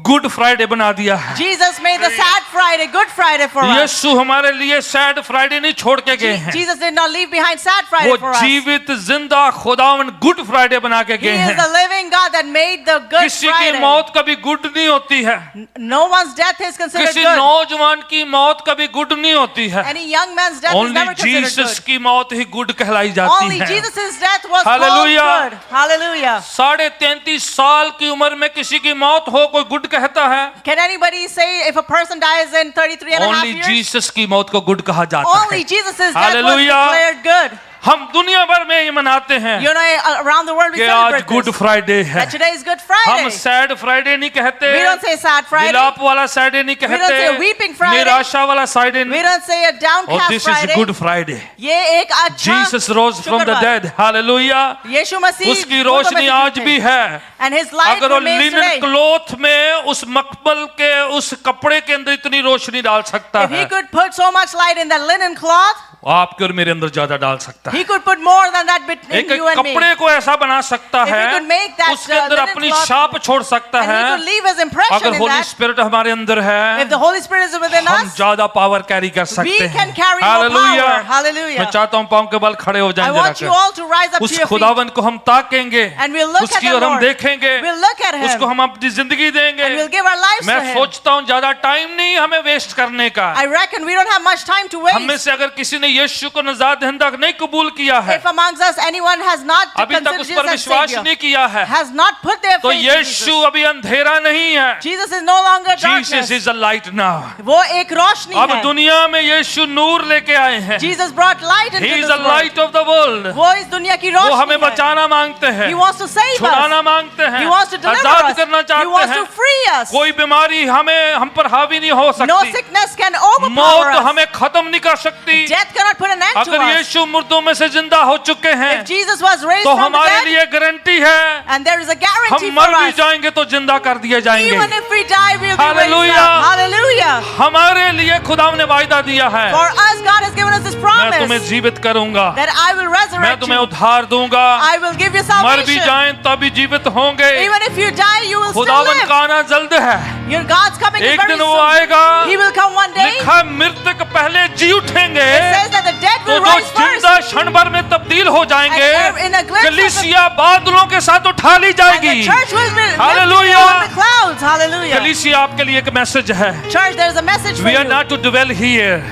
गुड फ्राइडे बना दिया है। Jesus made the sad Friday Good Friday for us. यीशु हमारे लिए सैड फ्राइडे नहीं छोड़ के गए हैं, Jesus did not leave behind sad Friday वो for us. जीवित जिंदा खुदावन गुड फ्राइडे बना के He गए is हैं। the living God that made the Good किसी की Friday. मौत कभी गुड नहीं होती है, No one's death is considered किसी good. नौजवान की मौत कभी गुड नहीं होती है, Any young man's death is only never considered Jesus good. की मौत ही गुड कहलाई जाती Only है। Jesus' death was Hallelujah. called good. Hallelujah. 33.5 साल की उम्र में किसी की मौत हो कोई गुड कहता है? Can anybody say if a person dies in 33 and a half only years? Jesus की मौत को गुड कहा जाता Only है। Jesus' death was Hallelujah. declared good. हम दुनिया भर में ये मनाते हैं You know, around the world we कि आज celebrate गुड this. फ्राइडे है। That today is Good हम Friday. सैड फ्राइडे नहीं कहते, We don't say sad Friday. विलाप वाला फ्राइडे नहीं don't say weeping कहते, Friday. निराशा वाला फ्राइडे We नहीं। don't say a और downcast this is Friday. Good Friday. ये एक अच्छा जीसस रोज फ्रॉम द शुक्रवार। Dead, hallelujah. यीशु मसीह उसकी मुर्दों में रोशनी से आज जीते। भी है। And his light अगर वो remains लिनन today. क्लॉथ में उस मखमल के उस कपड़े के अंदर इतनी रोशनी डाल सकता If he है, could put so much light in that linen cloth, आपके और मेरे अंदर ज्यादा डाल सकता है। he could put more than that in एक you and me. कपड़े को ऐसा बना सकता If he है, could make that, उसके अंदर linen अपनी cloth, छाप छोड़ सकता And he है। could leave his impression अगर in होली that. स्पिरिट हमारे अंदर है, If the Holy Spirit is within हम us, ज्यादा पावर कैरी कर we सकते can हैं। carry more hallelujah. power. Hallelujah. मैं चाहता हूँ पाँव के बल खड़े हो I जाएं want you जरा। all to rise up उस to your feet. खुदावन को हम ताकेंगे, And we'll look at उसकी the और हम Lord. देखेंगे, We'll look at him. उसको हम अपनी जिंदगी देंगे। And we'll give our lives मैं to him. सोचता हूँ ज्यादा टाइम नहीं हमें वेस्ट करने का। I reckon we don't have much time to हम में waste. से अगर किसी ने यीशु को नजात दहिंदा नहीं कबूल किया है, If amongst us anyone has not अभी तक considered उस Jesus पर as विश्वास Savior, नहीं किया है, has not put their तो faith in यीशु Jesus. अभी अंधेरा नहीं है। Jesus is no longer Jesus darkness. Is a light now. वो एक रोशनी अब है. दुनिया में यीशु नूर लेके आए हैं। Jesus brought light into he is this a world. Light of the world. वो इस दुनिया की वो रोशनी हमें है. बचाना मांगते हैं, He wants to save us. छुड़ाना मांगते हैं, He wants to deliver Azad us. करना He चाहते wants हैं। to free us. कोई बीमारी हम पर हावी नहीं हो No सकती। sickness can overpower मौत us. हमें खत्म नहीं कर सकती। Death cannot put an end to अगर us. यीशु मुर्दों में से जिंदा हो चुके हैं, If Jesus was raised तो from the हमारे dead, लिए गारंटी है, and there is a guarantee हम for मर भी us, जाएंगे तो जिंदा कर दिए जाएंगे। even if we die, we'll be raised Hallelujah. up. Hallelujah. हमारे लिए खुदा ने वायदा दिया है, For us, God has given us this मैं तुम्हें promise जीवित करूंगा, that I will मैं resurrect तुम्हें you. उद्धार दूंगा। I will give you मर भी salvation. जाएं तभी जीवित होंगे। Even if you die, you will still खुदावन live. का आना जल्द है, Your God's coming is एक very दिन वो soon. आएगा। He will come one day. लिखा है, मृतक पहले जी उठेंगे, It says that the dead तो will जो rise first. जिंदा क्षण भर में तब्दील हो जाएंगे, And in a glimpse of कलीसिया बादलों के साथ उठा ली And the जाएगी। church will be lifted Hallelujah. on the clouds. Hallelujah. कलीसिया आपके लिए एक मैसेज है। Church, there is a message for We are you. not to dwell here.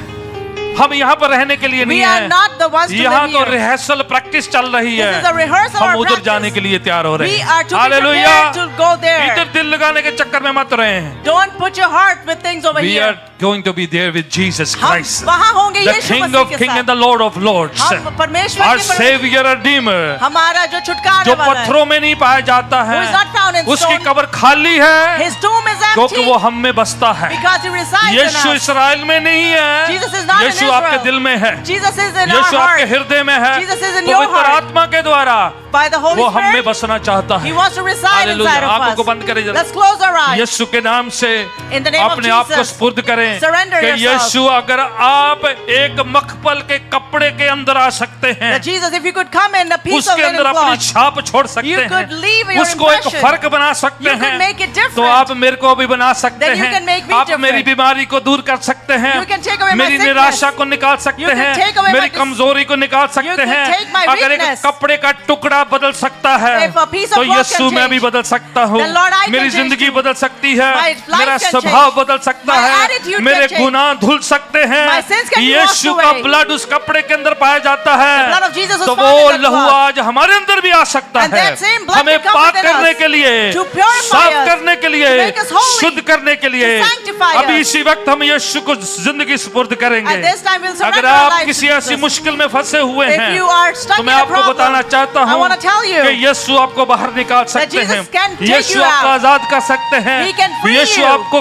हम यहाँ पर रहने के लिए We नहीं are है। not the ones to यहाँ live तो here. रिहर्सल प्रैक्टिस चल रही This is a है, rehearsal हम or उधर जाने practice. के लिए तैयार हो रहे We हैं। are to be hallelujah. prepared to go there. इधर दिल लगाने के चक्कर में मत रहें। Don't put your heart with things over We here. are going to be there with Jesus हम Christ, वहाँ होंगे the Yeshu King Masih of के Kings साथ. and the Lord of Lords, हम परमेश्वर our के परमेश्वर- Savior Redeemer, हमारा जो छुटकारा जो वाला है. पत्थरों में नहीं पाया जाता है, Who is not found in उसकी stone. कब्र खाली है, His tomb is क्योंकि empty वो हम में बसता है। because he resides in यीशु us. इसराइल में नहीं है, Jesus is not in यीशु आपके Israel. दिल में है, Jesus is in our यीशु आपके heart. हृदय में है। Jesus is in your पवित्र heart. आत्मा के द्वारा By the Holy वो हम में Spirit, बसना चाहता है। he wants to reside hallelujah. inside of आंखों us. को बंद करें जरा। Let's close our eyes. यीशु के नाम से In the name of अपने आप को Jesus, स्पुर्द करें surrender कि yourself. यीशु अगर आप एक मखमल के कपड़े के अंदर आ सकते हैं, That Jesus, if you could come in a piece of उसके अंदर linen अपनी cloth, छाप छोड़ सकते you हैं, could leave your उसको एक impression. फर्क बना सकते You could हैं, make it different. तो आप मेरे को भी बना सकते Then you हैं। can make me आप different. मेरी बीमारी को दूर कर सकते हैं, You can take away my मेरी sickness. निराशा को निकाल सकते You can हैं, take away my मेरी कमजोरी को निकाल सकते can हैं। take my अगर एक weakness. कपड़े का टुकड़ा बदल सकता है, If a piece of तो cloth यीशु can मैं change, भी बदल सकता हूँ। then Lord, I can मेरी change जिंदगी too. बदल सकती है, My life मेरा can स्वभाव change. बदल सकता My है, attitude मेरे can change. गुनाह धुल सकते हैं। My sins can be washed यीशु का away. ब्लड उस कपड़े के अंदर पाया जाता है, The blood of Jesus was तो found वो in that लहू cloth. आज हमारे अंदर भी आ सकता And है, that same blood हमें can come पाक within करने us. के लिए, To purify साफ us. करने के लिए, To make us holy. शुद्ध करने के लिए। To sanctify अभी us. इसी वक्त हम यीशु को जिंदगी सुपुर्द करेंगे। At this time we'll surrender अगर our आप lives to किसी ऐसी Jesus. मुश्किल में फंसे हुए If हैं, you are stuck तो in मैं a आपको problem, बताना चाहता I हूँ want to tell you कि यीशु आपको बाहर निकाल सकते Jesus हैं, can take यीशु you आपको out. आजाद कर सकते हैं, He can free Yeshu you. आपको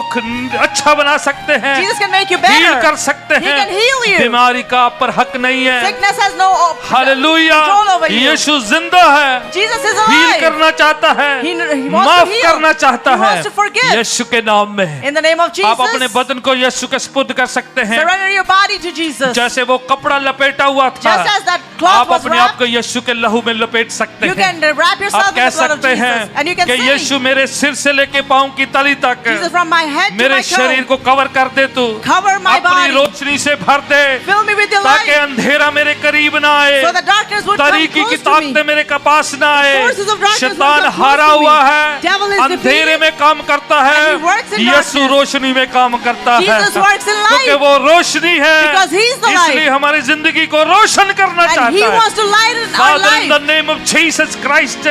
अच्छा बना सकते हैं, Jesus can make you heal better. कर सकते He हैं। can heal you. बीमारी का आप पर हक नहीं है। Sickness has no hallelujah. control over you. यीशु जिंदा है, Jesus is हील alive. करना चाहता है, He wants to माफ heal. करना चाहता He है। wants to forgive. यीशु के नाम में In the name of आप अपने Jesus, बदन को यीशु के सुपुर्द कर सकते हैं। surrender your body to Jesus. जैसे वो कपड़ा लपेटा हुआ था, Just as that cloth आप was अपने आप wrapped, को यीशु के लहू में लपेट सकते you हैं। can wrap yourself आप in कह the blood of सकते Jesus. हैं And you can कि sing, यीशु मेरे सिर से लेके पाँव की तली तक Jesus, from my head to मेरे my शरीर toe, को कवर कर दे तू, cover my अपनी body. रोशनी से भर दे, Fill me with your ताकि light अंधेरा मेरे करीब ना आए, so the darkness would come तरीकी की close to me. ताकतें मेरे पास ना आए। Forces of darkness शैतान will come हारा close to me. हुआ है, Devil is अंधेरे में काम करता है, And he works in Yeshu darkness. रोशनी में काम करता है, Jesus works in light. क्योंकि वो रोशनी है, Because he is the light. इसलिए हमारी जिंदगी को रोशन करना And चाहता he है। wants to lighten our Father, in the life. name of Jesus Christ,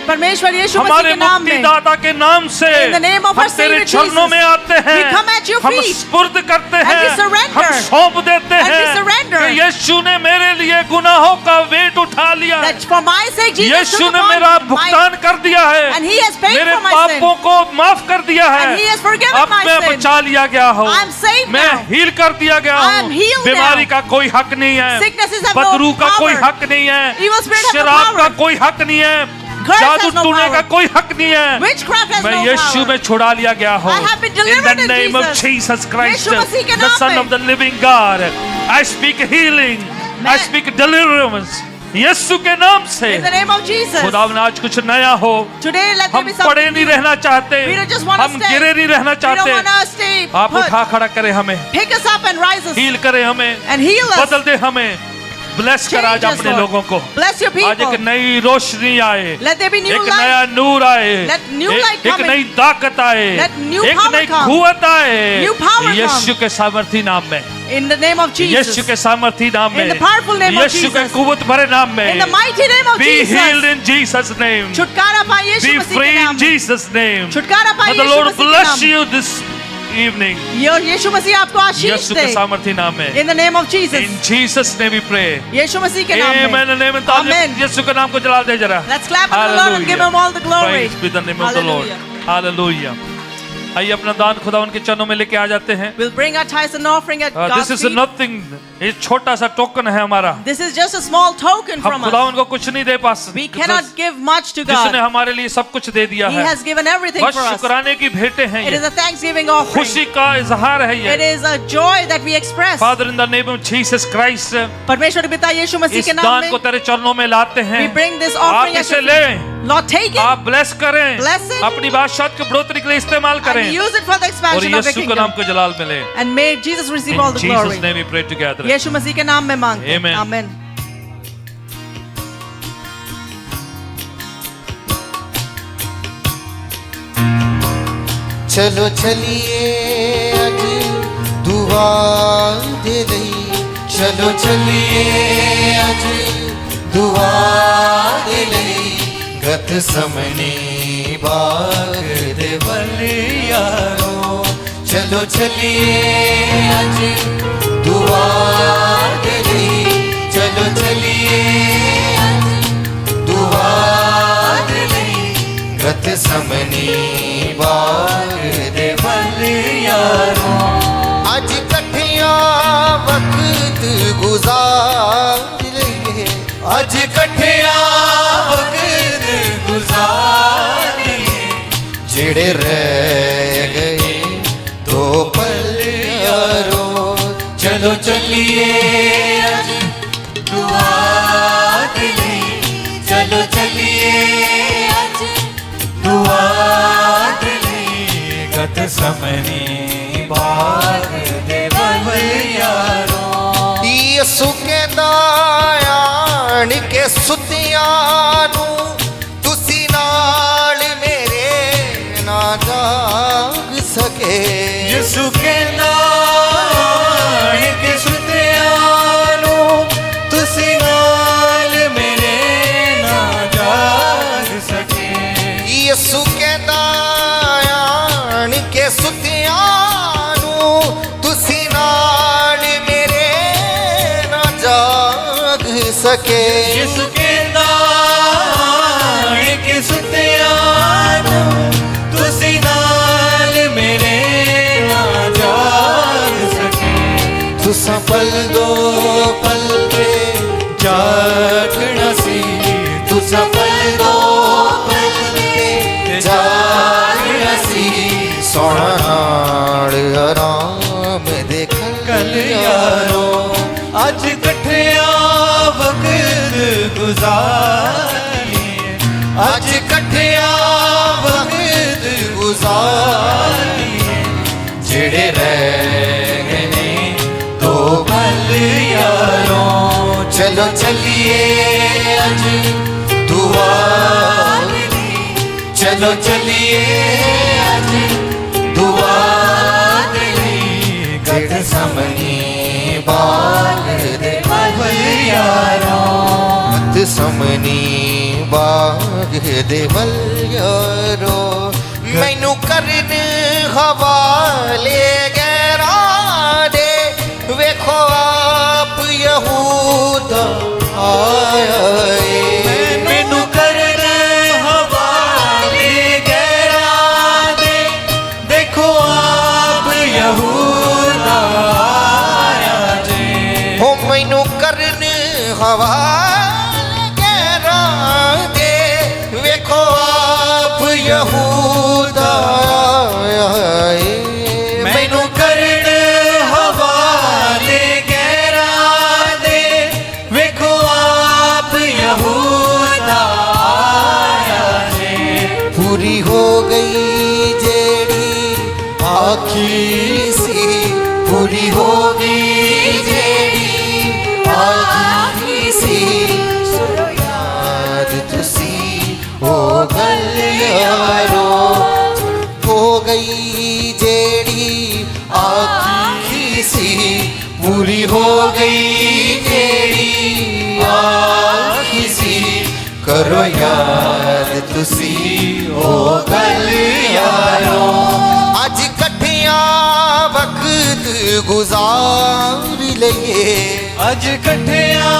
परमेश्वर यीशु मसीह हमारे के नाम में मुक्तिदाता के नाम से In the name of हम our तेरे Savior चरणों Jesus, में आते हैं, we come at your हम feet. स्पुर्द करते And we हैं, surrender. हम सौंप देते And we हैं surrender. कि यीशु ने मेरे लिए गुनाहों का वेट उठा लिया है, that for my sake Jesus Yeshu took ने upon मेरा my, भुगतान कर दिया है, and he has paid मेरे for my sin. पापों को माफ कर दिया है, And he has forgiven अब my मैं sin. बचा लिया गया हूँ, I am saved मैं now. हील कर दिया गया I am हूँ, healed बीमारी now. का कोई हक नहीं है, Sicknesses have no बदरू का कोई power. हक नहीं है, Evil spirit have no शराब का power. कोई हक नहीं है, Curse जादू has no टूने का power. कोई हक नहीं है, Witchcraft has मैं no यीशु power. में छुड़ा लिया गया हूँ। I have been In the delivered in name of Jesus. Jesus Christ, यीशु मसीह के the नाम Son में। of the living God, I speak healing, I मैं- speak deliverance, यीशु के नाम से। In the name of Jesus. खुदा ने आज कुछ नया हो, Today let there हम be पड़े something नहीं new. रहना चाहते, We don't just want to हम stay. गिरे नहीं रहना We don't want चाहते, to stay आप put. उठा खड़ा करें हमें, Pick us up and rise us heal करें हमें, and heal us. बदल दे हमें, ब्लेस कर आज Change us, अपने Lord. लोगों को। Bless your आज एक people. नई रोशनी आए, Let there be new एक light. नया नूर आए, Let new light एक come in. नई ताकत आए, Let new एक power नई come. कुव्वत आए, New power come. यीशु के सामर्थी नाम में, In the name of Jesus. यीशु के सामर्थी नाम में, In the powerful name of यीशु के Jesus. कुव्वत भरे नाम में, In the mighty name of be healed Jesus. in Jesus name, छुटकारा पाए यीशु be मसीह free के in नाम में। Jesus name, छुटकारा पाए may the यीशु Lord मसीह के bless नाम में। you this evening, यीशु मसीह आपको आशीष यीशु के दे। सामर्थी नाम में, In the name of Jesus. in Jesus name we pray, यीशु मसीह के नाम amen में। and amen। तालियों Amen. यीशु के नाम को जलाल दे जरा। Let's clap unto the Lord and give him all the glory. Praise be the name of the Lord. Hallelujah. आइए अपना दान खुदा उनके चरणों में लेके आ जाते हैं। We'll bring our tithes and offering at This God's is feet. nothing, ये छोटा सा टोकन है हमारा, This is just a small token हम from खुदा us. उनको कुछ नहीं दे पा सकते, We cannot give much to जिसने God. हमारे लिए सब कुछ दे दिया He है, has given everything बस for us. शुक्राने की भेंटें हैं It is ये, a thanksgiving offering. खुशी का इजहार है It ये। is a joy that we express. Father, in the name of Jesus Christ, परमेश्वर पिता यीशु मसीह इस के नाम दान को में तेरे चरणों में लाते हैं, we bring this आप offering at इसे your लें, feet. Lord, take it आप ब्लेस करें, Bless it. अपनी बादशाहत की बढ़ोतरी के लिए इस्तेमाल and करें, use it for the और expansion of the यीशु के kingdom. नाम को जलाल मिले। And may Jesus receive all In the Jesus glory. name we pray together. यीशु मसीह के नाम में मांगते हैं। Amen. Amen. चलो चलिए अज दुआ दे लई, चलो चलिए अज दुआ दे लई, गत समने बाग दे वल यारो, चलो चलिए अज दुआ दे लई, चलो चलिए अज दुआ दे लई, गत समने बाग दे वल यारो, अज कठिया वक्त गुजार लईए, अज कठिया वक्त गुजार लईए, जेड़े रह गए दो पल यारो, चलो चलिए अज दुआ दे लई, चलो चलिए अज दुआ दे लई, गत समनी बाग दे वल यारो, यसु कहंदा आण के सुतियां नू तुसी नाल मेरे ना जाग सके, यसु कहंदा आण के सुतियां नू तुसी नाल मेरे ना जाग सके, यसु कहंदा आण के सुतियां नू तुसी नाल मेरे ना जाग सके, यसु कहंदा आण के सुतियां नू तुसी नाल मेरे ना जाग सके, तुसा पल दो पल पे जागना सी, तुसा पल दो पल पे जागना सी, सोना नाल आराम दे कल यारो, अज कठिया वक्त गुजारिए, अज कठिया वक्त गुजारिए, जेड़े रह गए दो पल यारो, चलो चलिए अज दुआ दे लई, चलो ਚੱਲੀਏ ਅੱਜ ਦੁਆ ਦੇ ਲਈ ਗੜ ਸਮਨੀ ਬਾਗ ਦੇ ਵੱਲ ਯਾਰੋ ਗੜ ਸਮਨੀ ਬਾਗ ਦੇ ਵੱਲ ਯਾਰੋ ਮੈਨੂੰ ਕਰਨ ਹਵਾਲੇ ਗੈਰਾਂ ਦੇ ਵੇਖੋ ਆਪ ਯਹੂਦਾ ਆਇਆ ਏ ਮੈਨੂੰ ਕਰਨ ਹਵਾਲੇ ਗੈਰਾਂ ਦੇ ਦੇਖੋ ਆਪ ਯਹੂਦਾ ਆਇਆ ਜੇ ਹੋ ਮੈਨੂੰ ਕਰਨ ਹਵਾਲੇ ਗੈਰਾਂ ਦੇ ਵੇਖੋ ਆਪ ਯਹੂਦਾ ਆਇਆ ਏ ਮੈਨੂੰ ਕਰਨ ਹਵਾਲੇ ਗੈਰਾਂ ਦੇ ਵੇਖੋ ਆਪ ਯਹੂਦਾ ਆਇਆ ਜੇ ਪੂਰੀ ਹੋ ਗਈ ਜਿਹੜੀ ਆਖੀ ਸੀ ਪੂਰੀ ਹੋ ਗਈ ਜਿਹੜੀ ਆਖੀ ਸੀ ਚਲੋ ਯਾਦ ਤੁਸੀਂ ਉਹ ਗੱਲ ਯਾਰੋ ਹੋ ਗਈ ਜਿਹੜੀ ਆਖੀ ਸੀ ਪੂਰੀ ਹੋ ਗਈ ਜਿਹੜੀ ਆਖੀ ਸੀ ਕਰੋ ਯਾਦ ਤੁਸੀਂ ਉਹ ਗੱਲ ਯਾਰੋ ਅੱਜ ਇਕੱਠਿਆਂ ਵਕਤ ਗੁਜ਼ਾਰ ਲਈਏ ਅੱਜ ਇਕੱਠਿਆਂ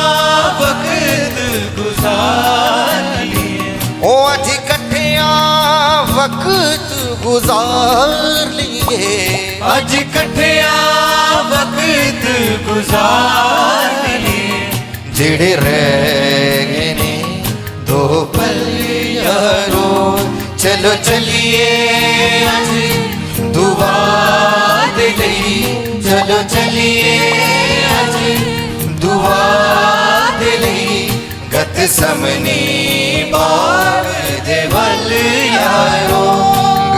ਵਕਤ ਗੁਜ਼ਾਰ ਲਈਏ ਉਹ ਅੱਜ ਇਕੱਠਿਆਂ ਵਕਤ ਗੁਜ਼ਾਰ ਲਈਏ ਅੱਜ ਇਕੱਠਿਆਂ ਵਕਤ ਗੁਜ਼ਾਰ ਲਈਏ ਜਿਹੜੇ ਰਹਿ ਗਏ ਨੇ ਦੋ ਪਲ ਯਾਰੋ ਚਲੋ ਚੱਲੀਏ ਅੱਜ ਦੁਆ ਦੇ ਲਈ ਚਲੋ ਚੱਲੀਏ ਅੱਜ ਦੁਆ ਦੇ ਲਈ ਗਤ ਸਮਨੀ ਬਾਗ ਦੇ ਵੱਲ ਯਾਰੋ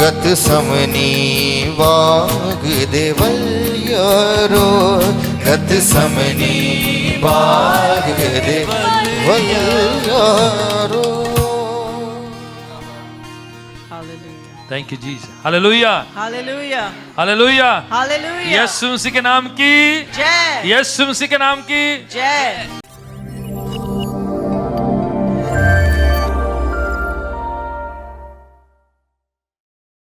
ਗਤ ਸਮਨੀ ਬਾਗ ਦੇ ਵੱਲ ਯਾਰੋ ਗਤ ਸਮਨੀ ਬਾਗ ਦੇ ਵੱਲ ਯਾਰੋ Hallelujah. Thank you Jesus hallelujah Hallelujah. Hallelujah Hallelujah. यीशु मसीह के नाम की Jai. यीशु मसीह के नाम की Jai.